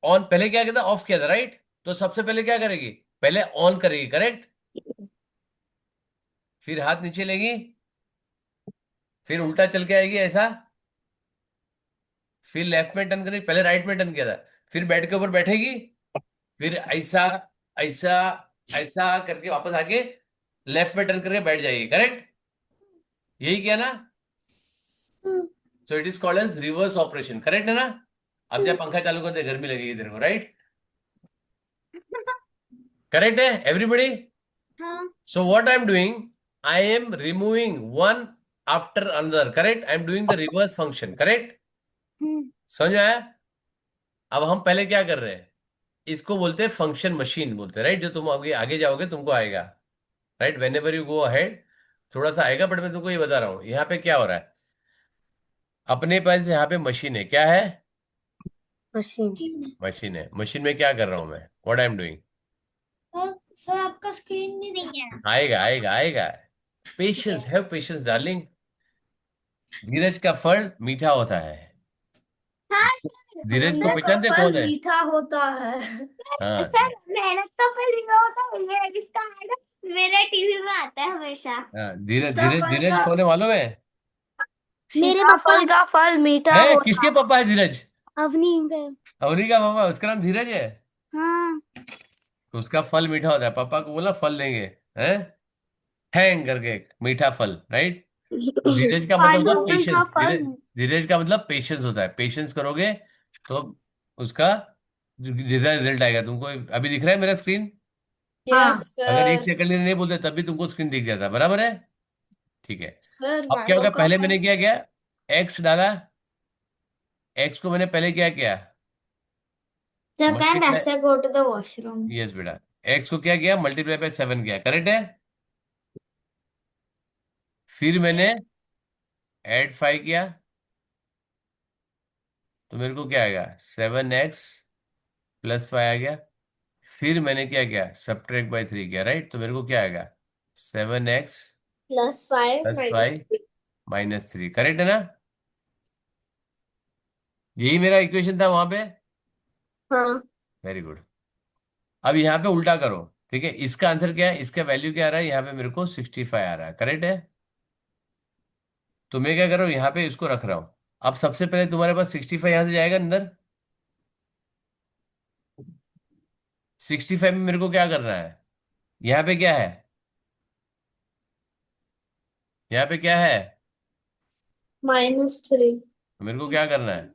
Speaker 1: ऑन पहले क्या किया था? ऑफ किया था, राइट? तो सबसे पहले क्या करेगी? पहले ऑन करेगी, करेक्ट? फिर हाथ नीचे लेगी, फिर उल्टा चल के आएगी ऐसा, फिर लेफ्ट में टर्न करेगी, पहले राइट में टर्न किया था, फिर बेड के ऊपर बैठेगी, फिर ऐसा, ऐसा, ऐसा करके वापस आके लेफ्ट में टर्न करके बैठ जाएगी, करेक्ट? यही किया ना? So it is called as reverse operation, correct है ना? अब जब पंखा चालू कर दे, गर्मी लगेगी तेरे को, राइट? करेक्ट है एवरीबडी?
Speaker 2: हाँ।
Speaker 1: So what I am doing, I am removing one after another, correct? I am doing the reverse function, correct? समझ में आया? अब हम पहले क्या कर रहे हैं, इसको बोलते हैं फंक्शन मशीन बोलते हैं, राइट? जो तुम आगे आगे जाओगे तुमको आएगा, right? When ever you go ahead थोड़ा सा आएगा, बट मैं तुमको ये बता रहा हूँ यहाँ पे क्या हो रहा है। अपने पास यहाँ पे मशीन है, क्या है?
Speaker 3: मशीन
Speaker 1: मशीन है। मशीन में क्या कर रहा हूँ मैं? What I am doing?
Speaker 2: Sir आपका स्क्रीन नहीं दिख
Speaker 1: आएगा आएगा आएगा। Patience, have patience darling. धीरज का फल मीठा होता है।
Speaker 2: रहा।
Speaker 1: धीरज को
Speaker 3: मेहनत का
Speaker 1: पहचानते
Speaker 3: फल
Speaker 1: कौन है?
Speaker 3: मीठा होता है
Speaker 1: हाँ,
Speaker 2: सर मेहनत तो फिर भी होता है, ये जिसका है ना, मेरे टीवी में आता है हमेशा।
Speaker 1: हाँ, धीरज, धीरज,
Speaker 3: सीताफल
Speaker 1: धीरज
Speaker 3: का
Speaker 1: कौन है मालूम है?
Speaker 2: मेरे पापा।
Speaker 3: सीताफल का फल मीठा
Speaker 1: है,
Speaker 3: होता
Speaker 1: किसके पापा है धीरज?
Speaker 2: अवनी का।
Speaker 1: अवनी का पापा, उसका नाम धीरज है।
Speaker 2: हाँ।
Speaker 1: तो उसका फल मीठा होता है, पापा को बोला फल देंगे, हैं? हैंग करके मीठा फल, राइट? तो धीरज का मतलब होता है
Speaker 3: पाइनएप्पल का
Speaker 1: पेशेंस।
Speaker 3: फल
Speaker 1: धीरज, धीरज का मतलब पेशेंस होता है। पेशेंस करोगे तो उसका रिजल्ट आएगा तुमको। अभी दिख रहा है मेरा स्क्रीन?
Speaker 3: यस
Speaker 1: अगर एक
Speaker 3: सर
Speaker 1: सेकंड के लिए नहीं बोलते तब भी तुमको स्क्रीन दिख जाता, बराबर है? ठीक है।
Speaker 3: सर
Speaker 1: अब क्या
Speaker 3: मैंगो
Speaker 1: होगा,
Speaker 3: का
Speaker 1: पहले
Speaker 3: फल
Speaker 1: मैंने क्या किया? एक्स डाला, एक्स को मैंने पहले क्या किया?
Speaker 2: So can
Speaker 1: multiply,
Speaker 2: Nasa go to the washroom?
Speaker 1: Yes बेटा, एक्स को क्या किया? मल्टीप्लाई बाय 7 किया, करेक्ट है? फिर मैंने ऐड 5 किया तो मेरे को क्या आएगा, 7x+5 आ गया। फिर मैंने क्या किया, सब्ट्रैक्ट बाय 3 किया, राइट, तो मेरे को क्या आएगा, 7x
Speaker 3: +5
Speaker 1: प्लस
Speaker 3: -3।
Speaker 1: 5 -3, करेक्ट है ना? यही मेरा इक्वेशन था वहां पे।
Speaker 3: हाँ।
Speaker 1: Very good. अब यहाँ पे उल्टा करो, ठीक है, इसका आंसर क्या है, इसका वैल्यू क्या आ रहा है, यहाँ पे मेरे को 65 आ रहा है, करेक्ट है? तो मैं क्या कर रहा हूँ, यहाँ पे इसको रख रहा हूँ। अब सबसे पहले तुम्हारे पास 65 यहाँ से जाएगा अंदर। 65 में मेरे को क्या करना है, यहाँ पे क्या है, यहाँ पे क्या है,
Speaker 3: -3।
Speaker 1: मेरे को क्या करना है,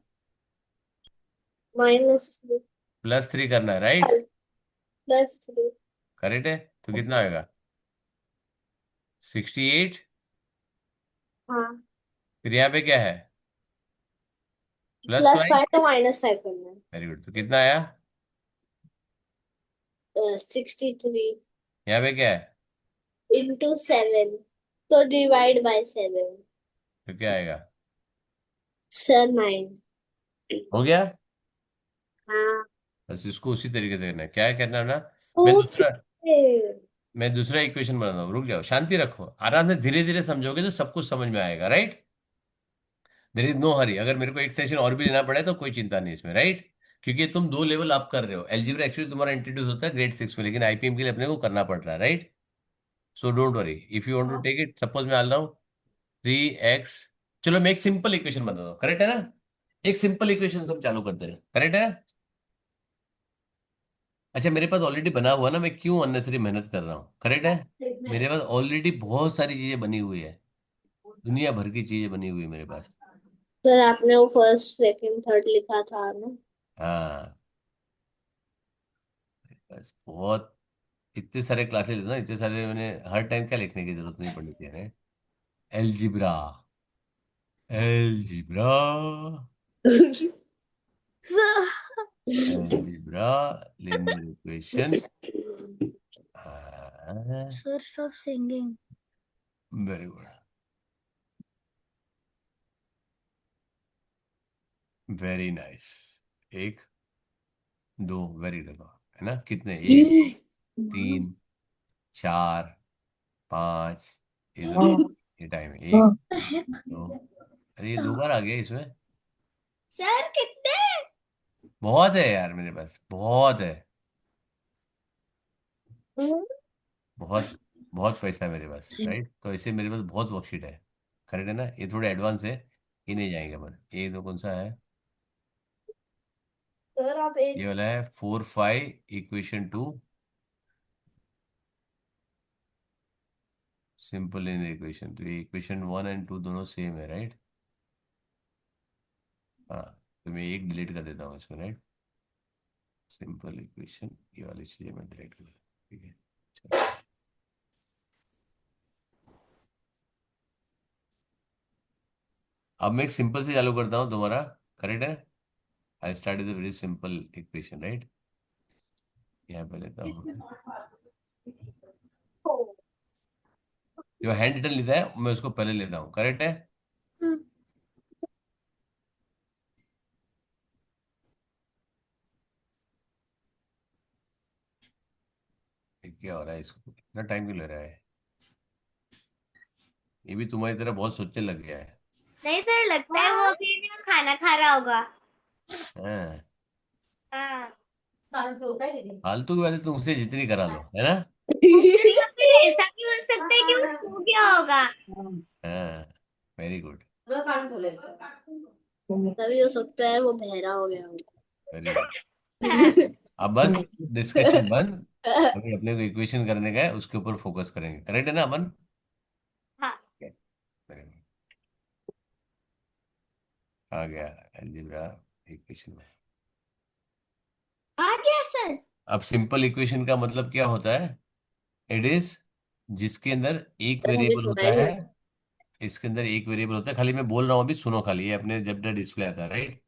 Speaker 3: -3
Speaker 1: +3 करना है, राइट?
Speaker 3: +3।
Speaker 1: करेक्ट है, तो कितना आएगा, 68।
Speaker 3: हाँ।
Speaker 1: फिर यहाँ पे क्या है, +5।
Speaker 3: +5 तो -5 करना
Speaker 1: वेरी गुड, तो कितना आया,
Speaker 3: है। 63
Speaker 1: यहाँ पे क्या है,
Speaker 3: × 7 तो /7।
Speaker 1: तो क्या आएगा,
Speaker 3: सर 9।
Speaker 1: हो गया।
Speaker 3: हाँ।
Speaker 1: बस इसको उसी तरीके से करना है, क्या है करना है ना। मैं
Speaker 3: ओके।
Speaker 1: दूसरा मैं दूसरा इक्वेशन बनाता हूँ, रुक जाओ, शांति रखो, आराम से धीरे धीरे समझोगे तो सब कुछ समझ में आएगा, right? There is no hurry, अगर मेरे को एक सेशन और भी लेना पड़े तो कोई चिंता नहीं इसमें, राइट? क्योंकि तुम 2 लेवल अप कर रहे हो, एलजीब्रा एक्चुअली तुम्हारा इंट्रोड्यूस होता है ग्रेड 6 में, लेकिन आईपीएम के लिए अपने को करना पड़ रहा है, right? So don't worry, if you want to take it, suppose मैं डाल रहा हूँ 3x। चलो मैं एक सिंपल इक्वेशन बताता हूँ, करेक्ट है ना? एक सिंपल इक्वेशन हम चालू करते हैं, करेक्ट है? अच्छा, मेरे पास ऑलरेडी बना हुआ ना, मैं क्यों अननेसरी मेहनत कर रहा हूँ, करेक्ट है? मेरे पास ऑलरेडी बहुत सारी चीजें बनी हुई है, दुनिया भर की चीजें बनी हुई है मेरे पास।
Speaker 3: सर आपने वो फर्स्ट सेकंड थर्ड लिखा था ना।
Speaker 1: हाँ, बस बहुत, इतने सारे क्लासेस लेते ना, इतने सारे, मैंने हर टाइम क्या लिखने की जरूरत नहीं पड़ी थी। Algebra, algebra,
Speaker 3: sir.
Speaker 1: Algebra, linear equation.
Speaker 3: Sir stop singing.
Speaker 1: Very good, very nice. एक, दो, वेरी गुड, है ना, कितने, एक, 3, 4, 5, ये टाइम है, एक, दो, अरे ये 2 बार आ गया इसमें।
Speaker 2: सर कितने?
Speaker 1: बहुत है यार मेरे पास, बहुत है, बहुत, बहुत पैसा है मेरे पास, राइट? तो ऐसे मेरे पास बहुत वर्कशीट है, करेक्ट है ना, ये थोड़े एडवांस है, ये नहीं जाएंगे अपन, ये तो कौन सा है,
Speaker 3: सर आप
Speaker 1: ये
Speaker 3: एक।
Speaker 1: वाला है 4, 5 इक्वेशन 2, सिंपल इन इक्वेशन, तो ये इक्वेशन 1 और 2 दोनों सेम है, राइट? हाँ, तो मैं एक डिलीट कर देता हूँ इसमें, राइट? सिंपल इक्वेशन, ये वाली चीजें मैं डिलीट कर देता हूँ, ठीक है, चलो। अब मैं एक सिंपल से चालू करता हूँ तुम्हारा, करेक्ट है? I start with very simple equation, right? यहाँ पे लेता हूँ, जो हैंड रिटन लिखा है मैं उसको पहले लेता हूँ, करेक्ट है? ये क्या हो रहा है, इसको इतना टाइम क्यों ले रहा है, ये भी तुम्हारी तरह बहुत सोचने लग गया है।
Speaker 2: नहीं सर, लगता है वो अभी ना खाना खा रहा होगा।
Speaker 1: हाँ,
Speaker 2: हाँ।
Speaker 1: फालतू की बातें तुमसे जितनी करा लो, है ना?
Speaker 2: सर या फिर ऐसा भी हो सकता है कि वो सो गया होगा।
Speaker 1: हाँ, वेरी गुड,
Speaker 3: तभी हो सकता है वो बहरा हो गया
Speaker 1: वेरी गुड। अब बस डिस्कशन बंद, अभी अपने को इक्वेशन करने का है, उसके ऊपर फोकस करेंगे, करेक्ट है ना अपन?
Speaker 2: हाँ।
Speaker 1: Very good. आ गया अलजेब्रा इक्वेशन में।
Speaker 2: आ गया सर।
Speaker 1: अब सिंपल इक्वेशन का मतलब क्या होता है, इट इज जिसके अंदर एक
Speaker 3: है। मुझे
Speaker 1: वेरिएबल होता
Speaker 3: सुनाई
Speaker 1: है,
Speaker 3: नहीं।
Speaker 1: इसके अंदर एक वेरिएबल होता है, खाली मैं बोल रहा हूँ अभी, सुनो खाली, ये अपने जब डिस्प्ले आता है, राइट?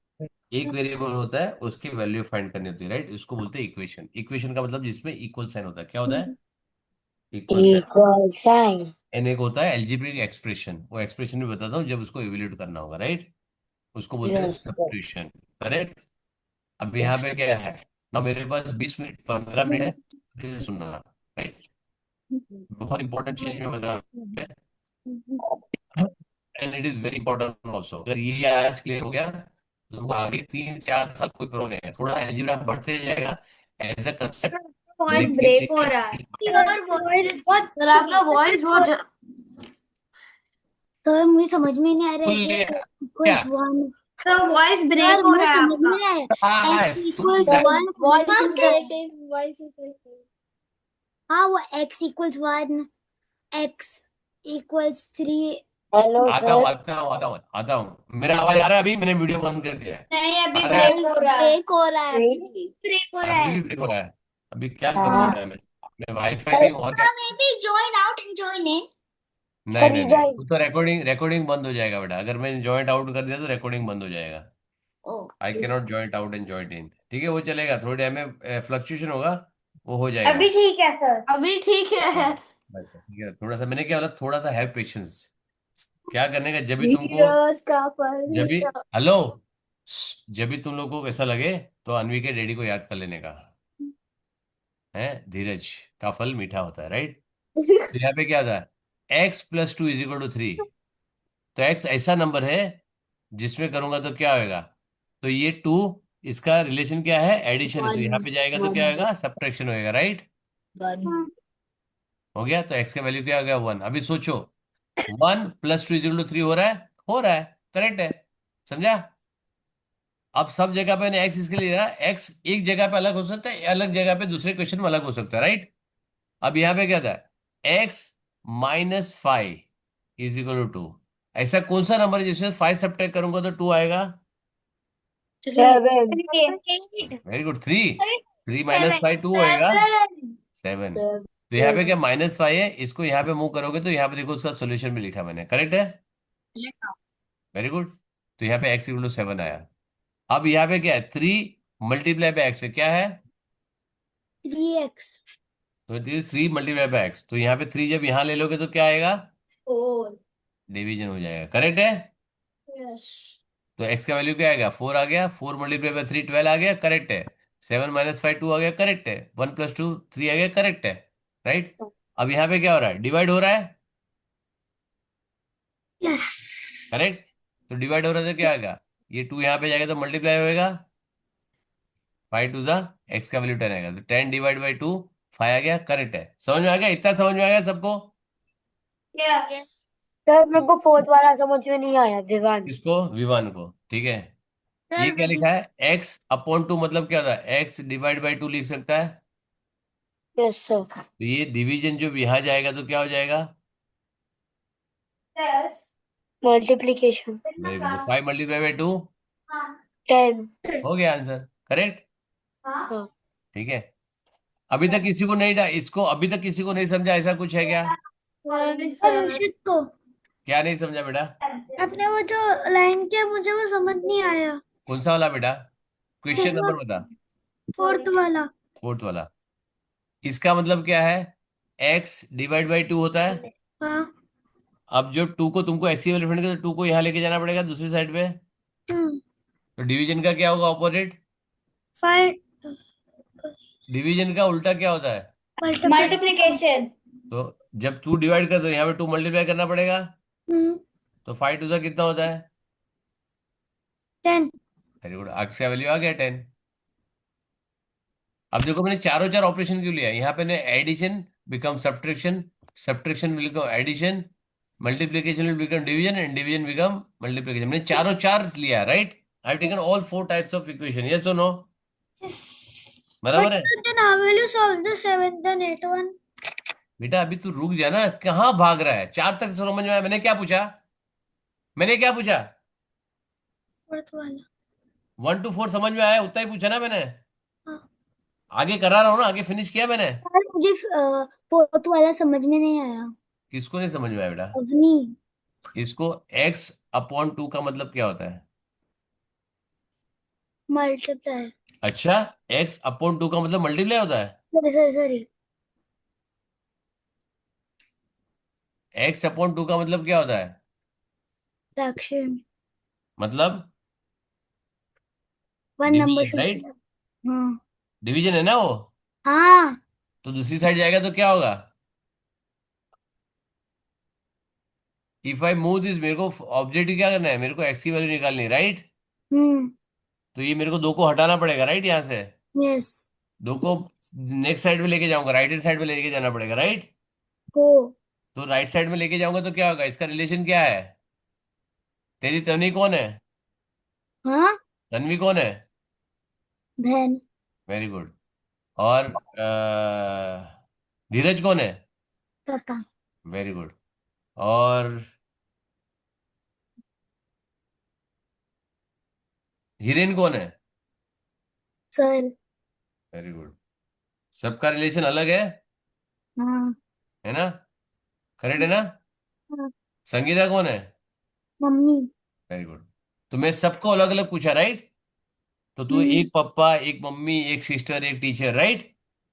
Speaker 1: एक वेरिएबल होता है, उसकी वैल्यू फाइंड करनी होती है, राइट? इसको बोलते हैं इक्वेशन। इक्वेशन का मतलब जिसमें इक्वल साइन होता है, क्या होता है, equal sign.
Speaker 4: Equal sign.
Speaker 1: N एक होता है एल्जेब्रिक एक्सप्रेशन, वो एक्सप्रेशन भी बताता हूँ जब उसको इवेल्यूट करना होगा, राइट? उसको बोलते हैं
Speaker 4: यस सर।
Speaker 1: Substitution, correct? अब यहाँ पे क्या है ना, मेरे पास 20 मिनट 15 मिनट है, फिर से सुनना, राइट? बहुत इंपॉर्टेंट चीज में बता रहा हूँ, and it is very important also. अगर ये आज क्लियर हो गया तो तुमको आगे 3-4 साल कोई प्रॉब्लम नहीं है, थोड़ा एल्जेब्रा बढ़ते जाएगा एज अ कंसेप्ट,
Speaker 3: वॉइस
Speaker 1: लेकिन
Speaker 3: ब्रेक हो रहा है।
Speaker 2: सर वॉइस बहुत
Speaker 3: सर आपका वॉइस बहुत
Speaker 2: सर मुझे समझ में नहीं आ रहा
Speaker 1: फुल
Speaker 2: है
Speaker 1: लिया
Speaker 2: x
Speaker 1: क्या?
Speaker 2: Equals one.
Speaker 3: Sir voice break
Speaker 2: sir
Speaker 3: हो
Speaker 2: मुझे
Speaker 3: रहा है
Speaker 2: समझ में
Speaker 3: आपका।
Speaker 2: नहीं आया
Speaker 1: हाँ,
Speaker 2: x
Speaker 1: सुन
Speaker 2: इक्वल्स
Speaker 1: रहा है।
Speaker 2: वन।
Speaker 3: वॉइस
Speaker 2: हाँ
Speaker 3: is breaking, voice is breaking.
Speaker 2: हाँ वो x equals one, x equals three.
Speaker 4: Hello
Speaker 1: आता हूँ
Speaker 4: सर।
Speaker 1: आता हूँ आता हूँ आता हूँ, मेरा आवाज आ रहा है? अभी मैंने वीडियो बंद कर दिया है।
Speaker 3: नहीं, अभी
Speaker 1: आ रहा है?
Speaker 3: ब्रेक हो रहा है।
Speaker 2: ब्रेक हो रहा है, ब्रेक हो रहा
Speaker 1: अभी
Speaker 2: है।
Speaker 1: भी ब्रेक हो रहा है? अभी क्या करूँ
Speaker 4: हाँ
Speaker 1: बेटा मैं वाईफाई पे हूँ और क्या?
Speaker 2: May be join out and join in.
Speaker 1: नहीं
Speaker 4: सर
Speaker 1: नहीं नहीं,
Speaker 4: रिजॉइन।
Speaker 1: वो तो रिकॉर्डिंग बंद हो जाएगा बेटा, अगर मैंने जॉइंट आउट कर दिया तो रिकॉर्डिंग बंद हो जाएगा। I can not joint out and joint इन, ठीक है? वो चलेगा, थोड़ी देर में फ्लक्चुएशन होगा, वो हो जाएगा।
Speaker 3: अभी ठीक है सर, अभी ठीक
Speaker 1: हाँ,
Speaker 3: है।
Speaker 1: बस ठीक है, थोड़ा सा मैंने क्या बोला, थोड़ा सा हैव पेशेंस। क्या करने का, जब भी तुमको,
Speaker 3: हीरोज का
Speaker 1: जब भी,
Speaker 3: परिचय।
Speaker 1: हेलो, जब भी तुम लोगों को कैसा लगे तो अनवी के डैडी को याद कर लेने का है। धीरज का फल मीठा होता है, राइट? तो यहाँ पे क्या था, x+2 = 3। तो x ऐसा नंबर है जिसमें करूंगा तो क्या होएगा, तो ये 2, इसका रिलेशन क्या है, एडिशन है, तो यहाँ पे जाएगा तो क्या होएगा, सब्ट्रैक्शन होएगा, राइट? हो गया, तो x का वैल्यू क्या हो गया, 1। अभी सोचो, 1+2 = 3 हो रहा है? हो रहा है, करेक्ट है, समझा? अब सब जगह पे एक्स इसके लिए रहा, एक्स एक जगह पे अलग हो सकता है, अलग जगह पे दूसरे क्वेश्चन में अलग हो सकता है, राइट? अब यहाँ पे क्या था, x-5 = 2। ऐसा कौन सा नंबर है जिसमें 5 सब्ट्रैक्ट करूंगा तो 2 आएगा?
Speaker 4: 7।
Speaker 1: Very good, 3। 3 - 5 2 होएगा, 7। तो यहाँ पे क्या, -5 है, इसको यहाँ पे मूव करोगे तो यहाँ पे देखो उसका सोल्यूशन भी लिखा मैंने, करेक्ट है? Very good. तो यहाँ पे x = 7 आया। अब यहाँ पे क्या है, 3 × x है, क्या है?
Speaker 2: 3x।
Speaker 1: तो 3 × x, तो यहाँ पे 3 जब यहाँ ले लोगे तो क्या आएगा,
Speaker 3: 4।
Speaker 1: डिवीजन हो जाएगा, करेक्ट है?
Speaker 3: यस।
Speaker 1: तो x का वैल्यू क्या आएगा, 4 आ गया, 4 × 3 12 आ गया, करेक्ट है? 7 - 5 2 आ गया, करेक्ट है? 1+2 3 आ गया, करेक्ट है? राइट? अब यहाँ पे क्या हो रहा है, डिवाइड हो रहा है,
Speaker 2: यस।
Speaker 1: करेक्ट? तो डिवाइड हो रहा है तो क्या आएगा, ये 2 यहाँ पे जाएगा तो मल्टीप्लाई होएगा, 5 × 2 x का वैल्यू 10 आएगा, तो 10/2 5 आ गया, करेक्ट है? समझ में आ गया? इतना समझ में आ गया सबको?
Speaker 3: यस।
Speaker 4: सर मेरे को फोर्थ वाला समझ में नहीं आया, विवान।
Speaker 1: इसको विवान को, ठीक है? ये क्या लिखा है, x/2, मतलब क्या होता है, x/2 लिख सकता है।
Speaker 4: Yes sir.
Speaker 1: तो ये डिवीजन जो यहाँ जाएगा तो क्या हो जाएगा,
Speaker 3: यस।
Speaker 4: मल्टीप्लीकेशन।
Speaker 1: Very good, 5 × 2
Speaker 4: 10।
Speaker 1: हो गया आंसर, करेक्ट?
Speaker 4: हाँ
Speaker 1: ठीक है। अभी तक किसी को नहीं इसको अभी तक किसी को नहीं समझा, ऐसा कुछ है क्या?
Speaker 2: हर्षित को
Speaker 1: क्या नहीं समझा बेटा?
Speaker 2: अपने वो जो लाइन किया मुझे वो समझ नहीं आया।
Speaker 1: कौन सा वाला बेटा, क्वेश्चन
Speaker 2: जिसमें
Speaker 1: नंबर बता।
Speaker 2: फोर्थ वाला।
Speaker 1: फोर्थ वाला, इसका मतलब क्या है, x/2 होता है।
Speaker 2: हाँ।
Speaker 1: अब जो 2 को तुमको एक्स की वैल्यू ढूंढने के, तो 2 को यहाँ लेके जाना पड़ेगा दूसरी साइड पे।
Speaker 2: हम्म।
Speaker 1: तो डिवीजन का क्या होगा ऑपोजिट,
Speaker 2: 5
Speaker 1: डिवीजन का उल्टा क्या होता है,
Speaker 3: मल्टीप्लिकेशन।
Speaker 1: तो जब 2 डिवाइड कर दो यहाँ पे 2 मल्टीप्लाई करना पड़ेगा,
Speaker 2: हम्म।
Speaker 1: तो 5 × 2 कितना होता है,
Speaker 2: 10।
Speaker 1: वेरी गुड, एक्स का वैल्यू आ गया 10। अब देखो मैंने चारों चार ऑपरेशन क्यों लिया, यहाँ पे addition become subtraction, subtraction will become addition, multiplication will become division and division become multiplication. मैंने चारों चार लिया, राइट? I have taken all 4 types of equation, yes और नो? बराबर
Speaker 2: But
Speaker 1: है?
Speaker 2: then how will you solve the seventh and eighth one?
Speaker 1: बेटा अभी तू रुक जा ना, कहाँ भाग रहा है, 4 तक समझ में आया, मैंने क्या पूछा, मैंने क्या पूछा,
Speaker 2: फोर्थ वाला।
Speaker 1: 1 to 4 समझ में आया, उतना ही पूछा ना मैंने,
Speaker 2: हाँ।
Speaker 1: आगे करा रहा हूँ ना, आगे फिनिश किया मैंने।
Speaker 2: यार मुझे फोर्थ वाला समझ में नहीं आया।
Speaker 1: किसको नहीं समझ में आया बेटा?
Speaker 2: अवनी।
Speaker 1: इसको x/2 का मतलब क्या होता है,
Speaker 2: मल्टीप्लाई।
Speaker 1: अच्छा, x/2 का मतलब मल्टीप्लाई होता है?
Speaker 2: Sorry sorry sorry.
Speaker 1: X upon two का मतलब क्या होता है?
Speaker 3: फ्रैक्शन
Speaker 1: मतलब
Speaker 3: one number
Speaker 1: division,
Speaker 3: should
Speaker 1: write?
Speaker 3: हाँ
Speaker 1: डिवीजन है ना वो।
Speaker 3: हाँ
Speaker 1: तो दूसरी साइड जाएगा तो क्या होगा? इफ आई मूव दिस, मेरे को ऑब्जेक्टिव क्या करना है? मेरे को एक्स की वैल्यू निकालनी है, राइट?
Speaker 3: हम्म
Speaker 1: तो ये मेरे को दो को हटाना पड़ेगा, राइट? यहाँ से
Speaker 3: यस
Speaker 1: दो को नेक्स्ट साइड में लेके जाऊंगा, राइट हैंड साइड में लेके जाना पड़ेगा, राइट?
Speaker 3: को
Speaker 1: तो राइट साइड में लेके जाऊंगा तो क्या होगा? इसका रिलेशन क्या है? तेरी तन्वी कौन है?
Speaker 3: हाँ
Speaker 1: तन्वी कौन है?
Speaker 3: बहन
Speaker 1: वेरी गुड। और धीरज कौन है?
Speaker 3: पापा
Speaker 1: वेरी गुड। और हीरेन कौन है?
Speaker 3: Sir
Speaker 1: very good. सबका रिलेशन अलग
Speaker 3: हाँ
Speaker 1: है ना? करेक्ट है ना?
Speaker 3: हाँ,
Speaker 1: संगीता कौन है?
Speaker 3: Mummy
Speaker 1: very good. तो मैं सबको अलग अलग पूछा, राइट? तो तू
Speaker 3: हम्म
Speaker 1: एक पापा, एक मम्मी, एक सिस्टर, एक टीचर, राइट?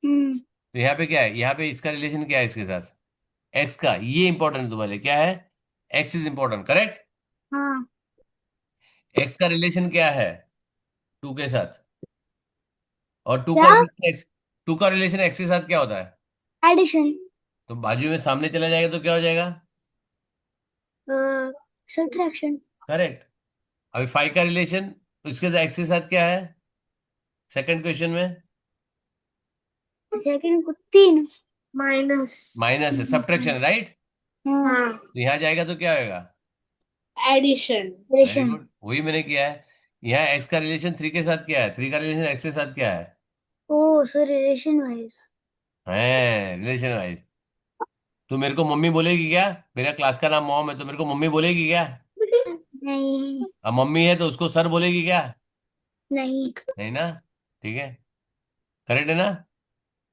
Speaker 3: हम्म
Speaker 1: तो यहाँ पे क्या है? यहाँ पे इसका रिलेशन क्या है इसके साथ? एक्स का। ये इंपॉर्टेंट है तुम्हारे लिए, क्या है? X is important, correct?
Speaker 3: हाँ
Speaker 1: एक्स का रिलेशन क्या है टू के साथ? और टू का
Speaker 3: क्या
Speaker 1: रिलेशन एक्स, टू का रिलेशन एक्स के साथ क्या होता है?
Speaker 3: एडिशन
Speaker 1: तो बाजू में सामने चला जाएगा तो क्या हो जाएगा?
Speaker 3: Subtraction
Speaker 1: correct. अभी फाइव का रिलेशन उसके साथ एक्स के साथ क्या है सेकंड क्वेश्चन में?
Speaker 3: सेकंड को तीन माइनस
Speaker 1: माइनस है, सब्ट्रैक्शन है, राइट?
Speaker 3: हाँ
Speaker 1: तो यहाँ जाएगा तो क्या होगा?
Speaker 3: एडिशन
Speaker 1: वेरी
Speaker 3: एडिशन
Speaker 1: गुड, वही मैंने किया है। यहाँ एक्स का रिलेशन थ्री के साथ क्या है? थ्री का रिलेशन एक्स के साथ क्या है?
Speaker 3: ओ सो रिलेशन वाइज
Speaker 1: है रिलेशन वाइज। तू मेरे को मम्मी बोलेगी क्या? मेरा क्लास का नाम मॉम है, तो मेरे को मम्मी बोलेगी क्या?
Speaker 3: नहीं
Speaker 1: अब मम्मी है तो उसको सर बोलेगी क्या?
Speaker 3: नहीं
Speaker 1: नहीं ना? ठीक है, करेक्ट है ना?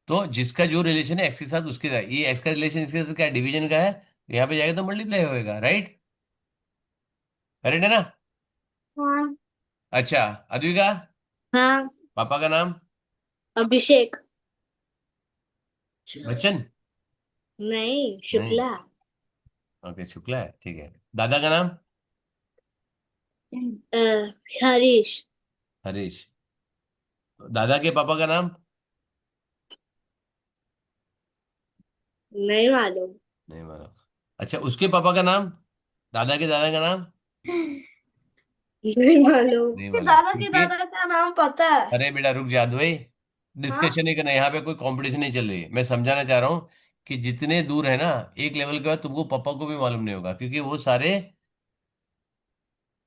Speaker 1: तो जिसका जो रिलेशन है एक्स के साथ उसके साथ, ये एक्स का रिलेशन इसके साथ क्या है? डिवीजन का है, तो यहाँ पे जाएगा तो मल्टीप्लाई होएगा, राइट? करेक्ट है ना?
Speaker 3: हाँ
Speaker 1: अच्छा, अद्विका,
Speaker 3: हाँ
Speaker 1: पापा का नाम?
Speaker 3: अभिषेक
Speaker 1: बच्चन?
Speaker 3: नहीं
Speaker 1: नहीं,
Speaker 3: शुक्ला
Speaker 1: ओके, शुक्ला है, ठीक है। दादा का नाम?
Speaker 3: हरीश
Speaker 1: हरीश। दादा के पापा का नाम?
Speaker 3: नहीं मालूम
Speaker 1: नहीं मालूम। अच्छा, उसके पापा का नाम? दादा के दादा का नाम?
Speaker 3: नहीं मालूम
Speaker 1: नहीं
Speaker 3: कि
Speaker 1: मालूम,
Speaker 3: दादा के
Speaker 1: क्योंकि
Speaker 3: दादा का नाम पता है
Speaker 1: अरे बेटा रुक जा भाई,
Speaker 3: हाँ
Speaker 1: डिस्कशन नहीं करना यहाँ पे, कोई कंपटीशन नहीं चल रही। मैं समझाना चाह रहा हूँ कि जितने दूर है ना, एक लेवल के बाद तुमको पापा को भी मालूम नहीं होगा, क्योंकि वो सारे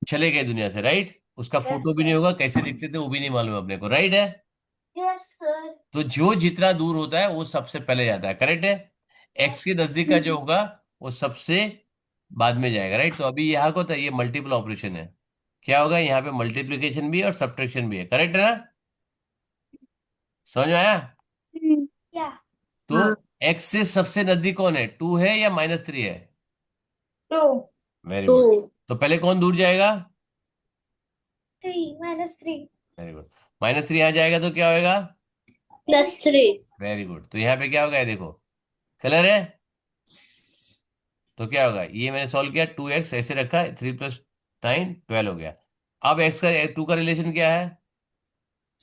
Speaker 1: चले गए दुनिया से, राइट? उसका
Speaker 3: यस
Speaker 1: फोटो भी नहीं
Speaker 3: सर
Speaker 1: होगा, कैसे दिखते थे वो भी नहीं मालूम है अपने को, राइट है?
Speaker 3: यस सर
Speaker 1: तो जो जितना दूर होता है वो सबसे पहले जाता है, करेक्ट है? एक्स के नजदीक का जो होगा वो सबसे बाद में जाएगा, राइट? तो अभी यहाँ को तो ये मल्टीपल ऑपरेशन है, क्या होगा यहाँ पे? मल्टीप्लिकेशन भी है और सब्ट्रैक्शन भी है, करेक्ट है ना? समझ में आया?
Speaker 3: क्या
Speaker 1: तो एक्स से सबसे नजदीक कौन है? टू है या माइनस थ्री है?
Speaker 3: Two
Speaker 1: very
Speaker 3: two
Speaker 1: good. तो पहले कौन दूर जाएगा?
Speaker 3: Three minus three
Speaker 1: very good. Minus three यहाँ जाएगा तो क्या होएगा?
Speaker 3: Plus three
Speaker 1: very good. तो यहाँ पे क्या होगा, ये देखो, कलर है, तो क्या होगा? ये मैंने सॉल्व किया, टू एक्स ऐसे रखा, थ्री प्लस नाइन 12 हो गया। अब एक्स का टू का रिलेशन क्या है?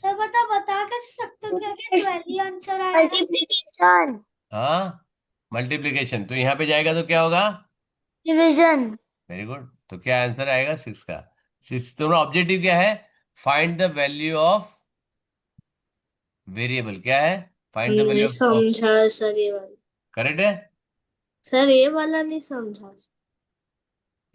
Speaker 3: सर बता बता कैसे सकते हो क्या कि 12 ही आंसर आया मल्टीप्लिकेशन
Speaker 1: हाँ, मल्टीप्लीकेशन। तो यहाँ पे जाएगा तो क्या होगा?
Speaker 3: Division
Speaker 1: very good. तो क्या आंसर आएगा? सिक्स का। सिक्स। तुम्हारा ऑब्जेक्टिव क्या है? Find the value of variable, क्या है? फाइंड द
Speaker 3: नहीं
Speaker 1: वैल्यू ऑफ,
Speaker 3: समझा सर ये वाला
Speaker 1: करेक्ट है?
Speaker 3: सर ये वाला नहीं समझा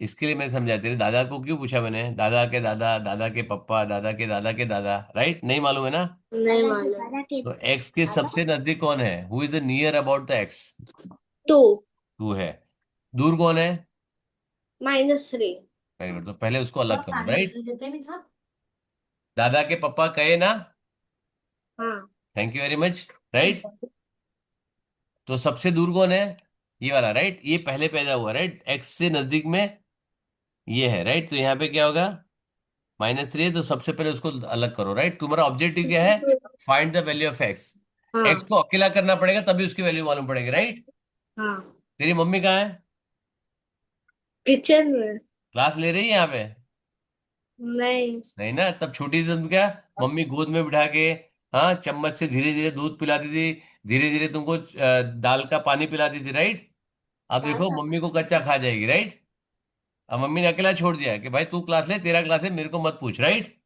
Speaker 1: इसके लिए मैंने समझाते थे, दादा को क्यों पूछा मैंने? दादा के दादा, दादा के पप्पा, दादा के दादा, राइट? नहीं मालूम है ना?
Speaker 3: नहीं मालूम
Speaker 1: तो एक्स के सबसे नजदीक कौन है? Who is the near about the x?
Speaker 3: Two
Speaker 1: two है। दूर कौन है?
Speaker 3: Minus three
Speaker 1: very good. तो पहले उसको अलग करो,
Speaker 3: माइनस
Speaker 1: राइट?
Speaker 3: थ्री देते नहीं था
Speaker 1: दादा के पप्पा कहे ना?
Speaker 3: हाँ
Speaker 1: thank you very much, right? तो सबसे दूर कौन है? ये वाला, राइट? ये पहले पैदा हुआ, राइट? एक्स से नजदीक में ये है, राइट? तो यहाँ पे क्या होगा? माइनस थ्री है, तो सबसे पहले उसको अलग करो, राइट? तुम्हारा ऑब्जेक्टिव क्या है? Find the value of x. X
Speaker 3: हाँ
Speaker 1: को अकेला करना पड़ेगा तभी उसकी वैल्यू मालूम पड़ेगी, राइट?
Speaker 3: हाँ
Speaker 1: तेरी मम्मी कहाँ है?
Speaker 3: किचन में।
Speaker 1: क्लास ले रही है यहाँ पे?
Speaker 3: नहीं।
Speaker 1: नहीं ना, तब छोटी थी तुम क्या, मम्मी गोद में बिठा के, हाँ, चम्मच से धीरे धीरे दूध पिलाती थी, धीरे धीरे तुमको दाल का पानी पिलाती थी, राइट? अब देखो मम्मी को कच्चा खा जाएगी, राइट? अब मम्मी ने अकेला छोड़ दिया कि भाई तू क्लास ले, तेरा क्लास है, मेरे को मत पूछ, राइट?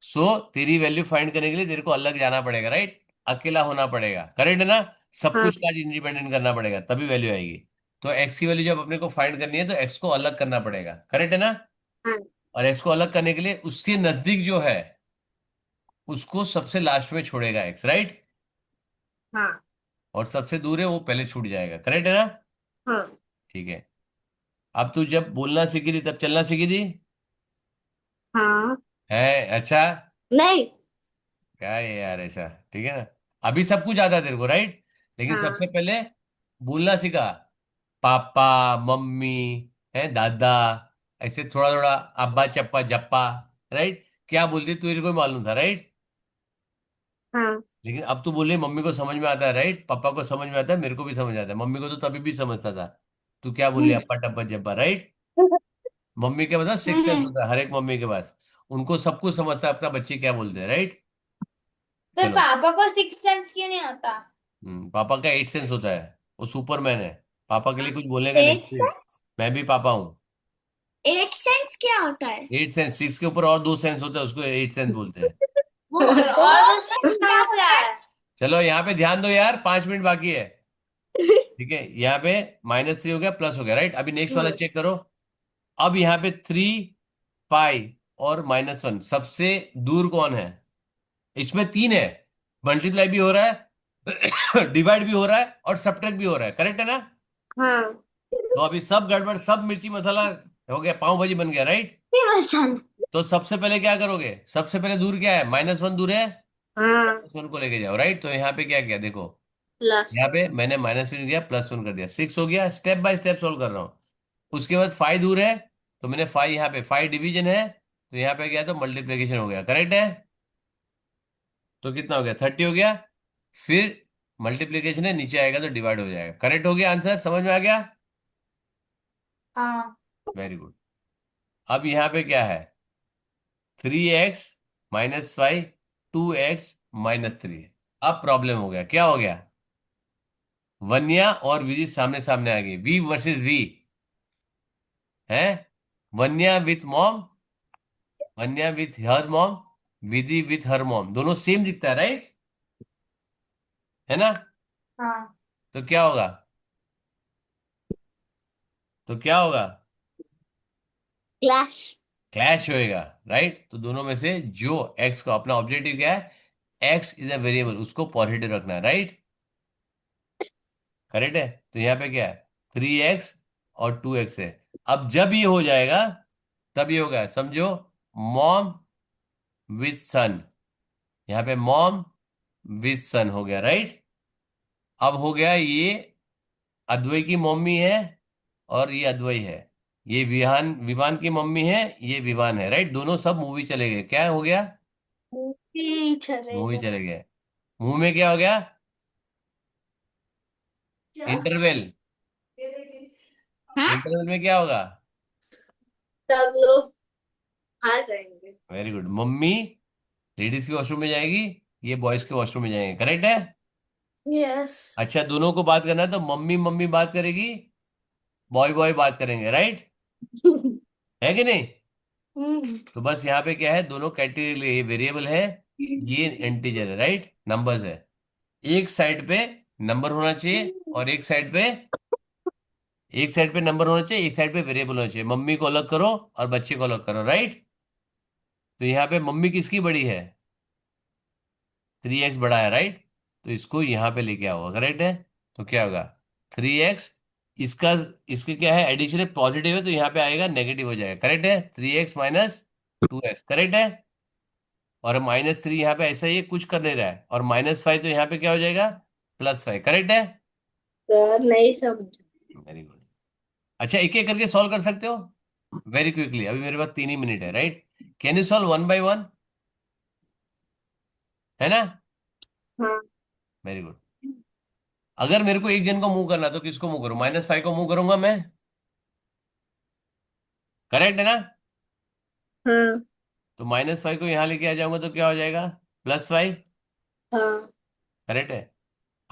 Speaker 1: सो तेरी वैल्यू फाइंड करने के लिए तेरे को अलग जाना पड़ेगा, राइट? अकेला होना पड़ेगा, करेक्ट है ना? सब
Speaker 3: हाँ।
Speaker 1: कुछ का इंडिपेंडेंट करना पड़ेगा, तभी वैल्यू आएगी। तो एक्स की वैल्यू जब अपने को फाइंड करनी है तो एक्स को अलग करना पड़ेगा, करेक्ट है ना?
Speaker 3: हाँ।
Speaker 1: और एक्स को अलग करने के लिए उसके नजदीक जो है उसको सबसे लास्ट में छोड़ेगा एक्स, राइट?
Speaker 3: हाँ।
Speaker 1: और सबसे दूर है वो पहले छूट जाएगा, करेक्ट है ना?
Speaker 3: हाँ।
Speaker 1: ठीक है। अब तू जब बोलना सीखी थी तब चलना सीखी थी?
Speaker 3: हाँ।
Speaker 1: है? अच्छा।
Speaker 3: नहीं।
Speaker 1: क्या है यार ऐसा, ठीक है ना? अभी सब कुछ आता है तेरे को, राइट? लेकिन
Speaker 3: हाँ।
Speaker 1: सबसे पहले बोलना सीखा, पापा, मम्मी, है, दादा, ऐसे थोड़ा थोड़ा, अब्बा, चप्पा, जप्पा, राइट? क्या बोलती तुझे को मालूम था, राइट?
Speaker 3: हाँ।
Speaker 1: लेकिन अब तू बोल रही मम्मी को समझ में आता है, राइट? पापा को समझ में आता है, मेरे को भी समझ आता है, मम्मी को तो तभी भी समझता था। तू क्या बोल रही अप्पा टप्पा जब्बा, राइट? मम्मी के पास सिक्स सेंस
Speaker 2: हम्म।
Speaker 1: होता है हर एक मम्मी के पास, उनको सब कुछ समझता है अपना बच्चे क्या बोलते हैं, राइट?
Speaker 3: तो
Speaker 1: चलो।
Speaker 3: पापा को सिक्स सेंस क्यों नहीं होता?
Speaker 1: पापा का एट सेंस होता है, वो सुपरमैन है, पापा के लिए कुछ बोलने का
Speaker 2: एट
Speaker 1: नहीं।
Speaker 2: सेंस।
Speaker 1: मैं भी पापा हूँ।
Speaker 2: एट सेंस क्या होता है?
Speaker 1: एट सेंस, सिक्स के ऊपर और दो सेंस होता है, उसको एट सेंस बोलते हैं।
Speaker 2: वो
Speaker 3: और
Speaker 2: दो
Speaker 3: दूसरा
Speaker 2: सेंस क्या
Speaker 3: कहाँ से
Speaker 2: होता है?
Speaker 3: आया?
Speaker 1: चलो यहाँ पे ध्यान दो यार, 5 मिनट बाकी है। ठीक है, यहाँ पे -3 हो गया, प्लस हो गया, राइट? अभी नेक्स्ट वाला चेक करो। अब यहाँ पे 3 पाई और -1 सबसे दूर कौन है? इसमें 3 है, मल्टीप्लाई भी हो रहा है डिवाइड भी हो रहा है और सब्ट्रैक्ट भी हो रहा है, करेक्ट है ना?
Speaker 3: हाँ।
Speaker 1: तो अभी सब गड़बड़, सब मिर्ची मसाला हो गया, पाव भाजी बन गया, राइट?
Speaker 2: मसाला।
Speaker 1: तो सबसे पहले क्या करोगे, सबसे पहले दूर क्या है, -1 दूर है,
Speaker 3: हाँ।
Speaker 1: -1 को लेके जाओ, राइट? तो यहाँ पे क्या किया देखो,
Speaker 3: प्लस
Speaker 1: यहाँ
Speaker 3: वन।
Speaker 1: पे मैंने -1 किया, +1 कर दिया, 6 हो गया, स्टेप बाय स्टेप सोल्व कर रहा हूँ। उसके बाद 5 दूर है, तो मैंने 5 यहाँ पे, 5 डिवीजन है, तो यहाँ पे गया तो मल्टीप्लीकेशन हो गया, करेक्ट है? तो कितना हो गया, 30 हो गया। फिर मल्टीप्लीकेशन है, नीचे आएगा तो डिवाइड हो जाएगा, करेक्ट हो गया, आंसर समझ में आ गया?
Speaker 3: हाँ।
Speaker 1: Very good. अब यहाँ पे क्या है, 3x - 5, 2x - 3। अब प्रॉब्लम हो गया, क्या हो गया, वन्या और विधि सामने सामने आ गई, वी वर्सेस वी है। Vanya with mom, Vanya with her mom, Vidhi with her mom, दोनों सेम दिखता है, राइट? है ना?
Speaker 3: हाँ।
Speaker 1: तो क्या होगा, तो क्या होगा,
Speaker 3: क्लैश।
Speaker 1: क्लैश होएगा, राइट? तो दोनों में से जो एक्स का अपना ऑब्जेक्टिव क्या है, एक्स इज अ वेरिएबल, उसको पॉजिटिव रखना है, राइट? करेक्ट है? तो यहाँ पे क्या है, 3x और 2x है। अब जब ये हो जाएगा तब ये होगा, समझो, मॉम विथ सन, यहाँ पे मॉम विथ सन हो गया, राइट? अब हो गया ये अद्वै की मम्मी है और ये अद्वै है, ये विहान, विवान की मम्मी है, ये विवान है, राइट? दोनों सब मूवी चले गए, क्या हो गया,
Speaker 3: चले
Speaker 1: मूवी
Speaker 3: गए।
Speaker 1: चले गए। मुंह में क्या हो गया,
Speaker 3: क्या?
Speaker 1: इंटरवेल।
Speaker 2: हाँ।
Speaker 1: इंटरवेल में क्या होगा,
Speaker 3: सब लोग हार जाएंगे।
Speaker 1: वेरी गुड, मम्मी लेडीज के वॉशरूम में जाएगी, ये बॉयज के वॉशरूम में जाएंगे, करेक्ट है?
Speaker 3: यस।
Speaker 1: अच्छा, दोनों को बात करना है तो मम्मी मम्मी बात करेगी, बॉय बॉय बात करेंगे, राइट? है कि नहीं? तो बस यहाँ पे क्या है, दोनों कैटेगरी, ये वेरिएबल है, ये इंटीजर है, राइट? नंबर्स है। एक साइड पे नंबर होना चाहिए और एक साइड पे नंबर होना चाहिए, एक साइड पे वेरिएबल होना चाहिए। मम्मी को अलग करो और बच्चे को अलग करो, राइट? तो यहाँ पे मम्मी किसकी बड़ी है, 3x बड़ा है, राइट? तो इसको यहाँ पे लेके आओ, करेक्ट है? तो क्या होगा, 3x, इसका, इसके क्या है, एडिशन है, पॉजिटिव है, तो यहाँ पे आएगा नेगेटिव हो जाएगा, करेक्ट है? 3x - 2x, करेक्ट है? और -3 यहाँ पे ऐसा ही है, कुछ कर नहीं रहा है, और -5 तो यहाँ पे क्या हो जाएगा, +5, करेक्ट है?
Speaker 3: सर नहीं समझ।
Speaker 1: Very good. अच्छा, एक एक करके सॉल्व कर सकते हो वेरी क्विकली, अभी मेरे पास 3 ही मिनट है, right? Can you solve 1 by 1, है ना?
Speaker 3: हाँ।
Speaker 1: Very good. अगर मेरे को एक जन को मूव करना तो किसको मूव करूं, -5 को मूव करूंगा मैं, करेक्ट है ना?
Speaker 3: हाँ
Speaker 1: तो -5 को यहाँ लेके आ जाऊंगा तो क्या हो जाएगा? +5।
Speaker 3: हाँ
Speaker 1: करेक्ट है।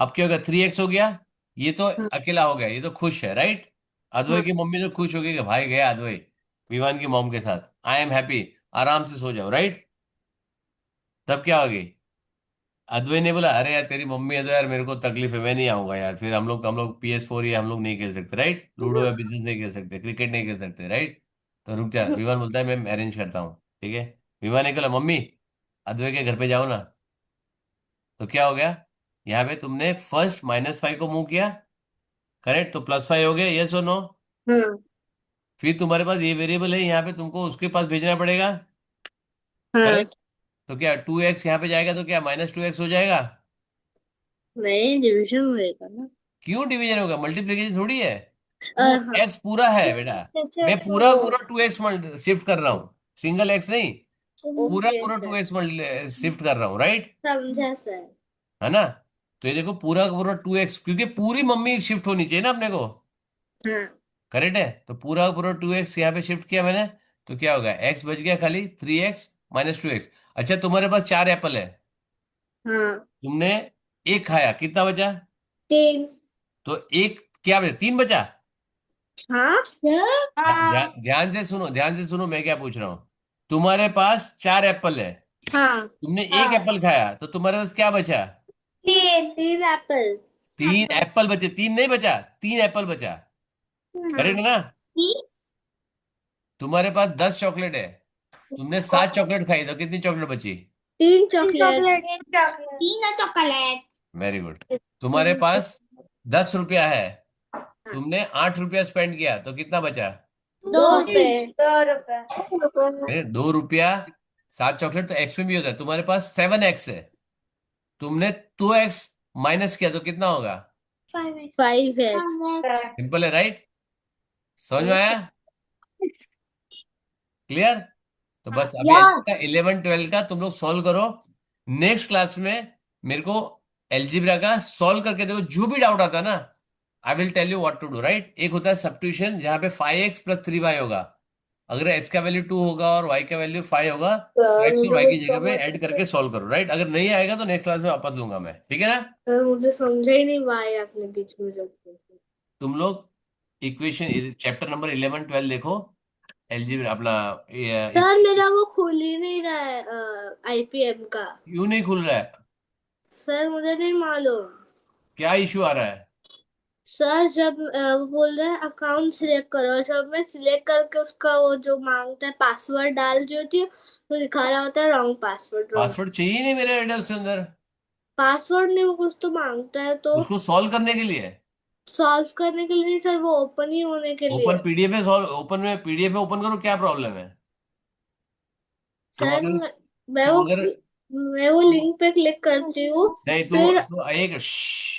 Speaker 1: अब क्या होगा? 3x हो गया। ये तो
Speaker 3: हाँ
Speaker 1: अकेला हो गया, ये तो खुश है, राइट? अद्वै
Speaker 3: हाँ
Speaker 1: की मम्मी तो खुश हो गई कि भाई गया अद्वै विवान की मॉम के साथ, आई एम हैप्पी, आराम से सो जाओ, राइट? तब क्या होगी? अद्वै ने बोला अरे यार तेरी मम्मी है तो यार मेरे को तकलीफ है, मैं नहीं आऊंगा यार, फिर हम लोग PS4 ये हम लोग नहीं खेल सकते, राइट? लूडो या बिजनेस नहीं खेल सकते, क्रिकेट नहीं खेल सकते, राइट? तो रुक जा, विवान बोलता है मैं अरेंज करता हूँ, ठीक है। विवान ने कहा मम्मी अद्वै के घर पे जाओ ना। तो क्या हो गया? यहाँ पे तुमने फर्स्ट -5 को मूव किया, करेक्ट? तो +5 हो गया, यस और नो?
Speaker 3: हाँ
Speaker 1: फिर तुम्हारे पास ये वेरिएबल है, यहाँ पे तुमको उसके पास भेजना पड़ेगा,
Speaker 3: हाँ
Speaker 1: करेक्ट? तो क्या 2x यहाँ पे जाएगा तो क्या -2x हो जाएगा?
Speaker 3: नहीं डिवीजन रहेगा ना।
Speaker 1: क्यों डिवीजन होगा? मल्टीप्लिकेशन थोड़ी है। टू
Speaker 3: हाँ
Speaker 1: एक्स पूरा है बेटा। मैं पूरा
Speaker 3: ओ
Speaker 1: पूरा 2x शिफ्ट कर रहा हूँ, सिंगल एक्स नहीं। पूरा
Speaker 3: ओके
Speaker 1: पूरा टू
Speaker 3: सर
Speaker 1: एक्स शिफ्ट कर रहा हूँ, राइट?
Speaker 3: समझा सर।
Speaker 1: है ना? तो ये देखो पूरा का पूरा 2x, क्योंकि पूरी मम्मी शिफ्ट होनी चाहिए ना अपने को,
Speaker 3: हाँ
Speaker 1: करेक्ट है? तो पूरा का पूरा 2x यहाँ पे शिफ्ट किया मैंने। तो क्या होगा? x बच गया खाली 3x -2x। अच्छा तुम्हारे पास 4 एप्पल है,
Speaker 3: हाँ
Speaker 1: तुमने एक खाया, कितना बचा?
Speaker 3: तीन
Speaker 1: तो एक क्या बचा? 3 बचा।
Speaker 3: हाँ
Speaker 1: ध्यान से सुनो, ध्यान से सुनो, मैं क्या पूछ रहा हूँ। तुम्हारे पास 4 एप्पल है,
Speaker 3: हाँ
Speaker 1: तुमने एक एप्पल खाया, तो तुम्हारे पास क्या बचा?
Speaker 3: तीन तीन एप्पल
Speaker 1: 3 एप्पल बचे, 3 नहीं बचा, 3 एप्पल बचा, करेक्ट
Speaker 3: हाँ
Speaker 1: है ना?
Speaker 2: तीन
Speaker 1: तुम्हारे पास 10 चॉकलेट है, तुमने 7 चॉकलेट खाई, तो कितनी चॉकलेट बची?
Speaker 3: तीन चॉकलेट
Speaker 2: तीन चॉकलेट
Speaker 1: वेरी गुड। तुम्हारे पास 10 रुपया है, तुमने 8 रुपया स्पेंड किया, तो कितना बचा?
Speaker 3: दो
Speaker 2: दो
Speaker 3: रुपए
Speaker 1: 2 रुपया। 7 चॉकलेट तो एक्स में भी होता है, तुम्हारे पास 7x है, तुमने 2x माइनस किया तो कितना होगा?
Speaker 3: फाइव है।
Speaker 1: सिंपल है, राइट? समझ में
Speaker 3: यस
Speaker 1: आया? क्लियर? तो बस अभी
Speaker 2: यस
Speaker 1: 11 12 का तुम लोग सॉल्व करो। नेक्स्ट क्लास में मेरे को एलजीब्रा का सॉल्व करके देखो, जो भी डाउट आता है ना I will tell you what to do, right? एक होता है सब्स्टिट्यूशन, जहां पे 5x + 3y होगा। अगर x का वैल्यू 2 होगा और y का वैल्यू 5 होगा, तो
Speaker 3: सर
Speaker 1: x और
Speaker 3: मुझे
Speaker 1: y
Speaker 3: वो
Speaker 1: की जगह पे ऐड
Speaker 3: समझ
Speaker 1: करके सॉल्व करो, राइट? अगर नहीं आएगा तो नेक्स्ट क्लास में वापस लूंगा मैं, ठीक है ना?
Speaker 3: सर मुझे समझा ही नहीं वाई आपने बीच में रोक दिया।
Speaker 1: तुम लोग इक्वेशन चैप्टर नंबर 11 12 देखो, एलजीब्रा अपना इस
Speaker 3: सर मेरा वो खुल ही नहीं रहा है आईपीएम का।
Speaker 1: क्यों नहीं खुल रहा है?
Speaker 3: सर मुझे नहीं मालूम।
Speaker 1: क्या इश्यू आ रहा है?
Speaker 3: सर जब वो बोल रहे हैं अकाउंट सिलेक्ट करो, जब मैं सिलेक्ट करके उसका वो जो मांगता है पासवर्ड डाल रही होती हूँ तो दिखा रहा होता है रॉन्ग पासवर्ड रॉन्ग
Speaker 1: पासवर्ड चाहिए ही नहीं मेरे एयरटेल के अंदर,
Speaker 3: पासवर्ड नहीं, वो कुछ तो मांगता है तो
Speaker 1: उसको सॉल्व करने के लिए।
Speaker 3: सॉल्व करने के लिए नहीं सर, वो ओपन ही होने के
Speaker 1: ओपन
Speaker 3: लिए।
Speaker 1: पीडीएफ है, सॉल्व ओपन में पीडीएफ में ओपन करो, क्या प्रॉब्लम है? तुम
Speaker 3: सर
Speaker 1: अगर
Speaker 3: मैं
Speaker 1: तुम
Speaker 3: वो
Speaker 1: अगर
Speaker 3: मैं वो लिंक पे क्लिक करती हूँ
Speaker 1: नहीं
Speaker 3: फिर।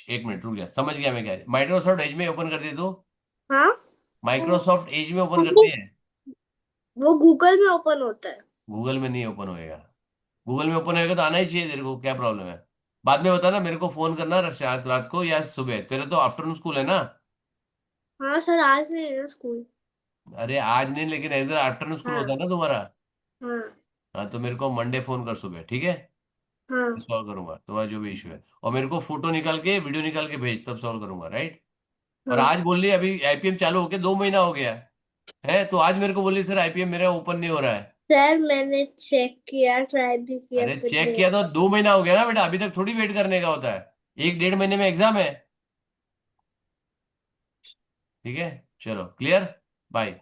Speaker 1: एक मिनट रुक जा, समझ गया मैं क्या है। माइक्रोसॉफ्ट एज में ओपन कर दे तो,
Speaker 3: हाँ
Speaker 1: माइक्रोसॉफ्ट एज में ओपन करती है।
Speaker 3: वो गूगल में ओपन होता है।
Speaker 1: गूगल में नहीं ओपन होएगा। गूगल में ओपन होएगा तो आना ही चाहिए तेरे को, क्या प्रॉब्लम है? बाद में बता ना, मेरे को फोन करना रात रात को या सुबह, तेरे तो आफ्टरनून स्कूल है ना?
Speaker 3: हाँ सर आज नहीं है ना स्कूल।
Speaker 1: अरे आज नहीं, लेकिन इधर आफ्टरनून स्कूल होता है
Speaker 3: हाँ
Speaker 1: ना तुम्हारा।
Speaker 3: हाँ
Speaker 1: हाँ तो मेरे को मंडे फोन कर सुबह, ठीक है?
Speaker 3: हाँ
Speaker 1: सॉल्व करूंगा तुम्हारा जो भी इशू है, और मेरे को फोटो निकाल के वीडियो निकाल के भेज, तब सॉल्व करूंगा, राइट? और
Speaker 3: हाँ
Speaker 1: आज बोल रही है अभी आईपीएम चालू होके 2 महीना हो गया है, तो आज मेरे को बोली सर आईपीएम मेरा ओपन नहीं हो रहा है।
Speaker 3: सर मैंने चेक किया ट्राई भी किया
Speaker 1: अरे
Speaker 3: फिर
Speaker 1: चेक
Speaker 3: नहीं
Speaker 1: किया तो
Speaker 3: हुआ।
Speaker 1: 2 महीना हो गया ना बेटा, अभी तक थोड़ी वेट करने का होता है, 1 1.5 महीने में एग्जाम है। ठीक है, चलो क्लियर, बाय।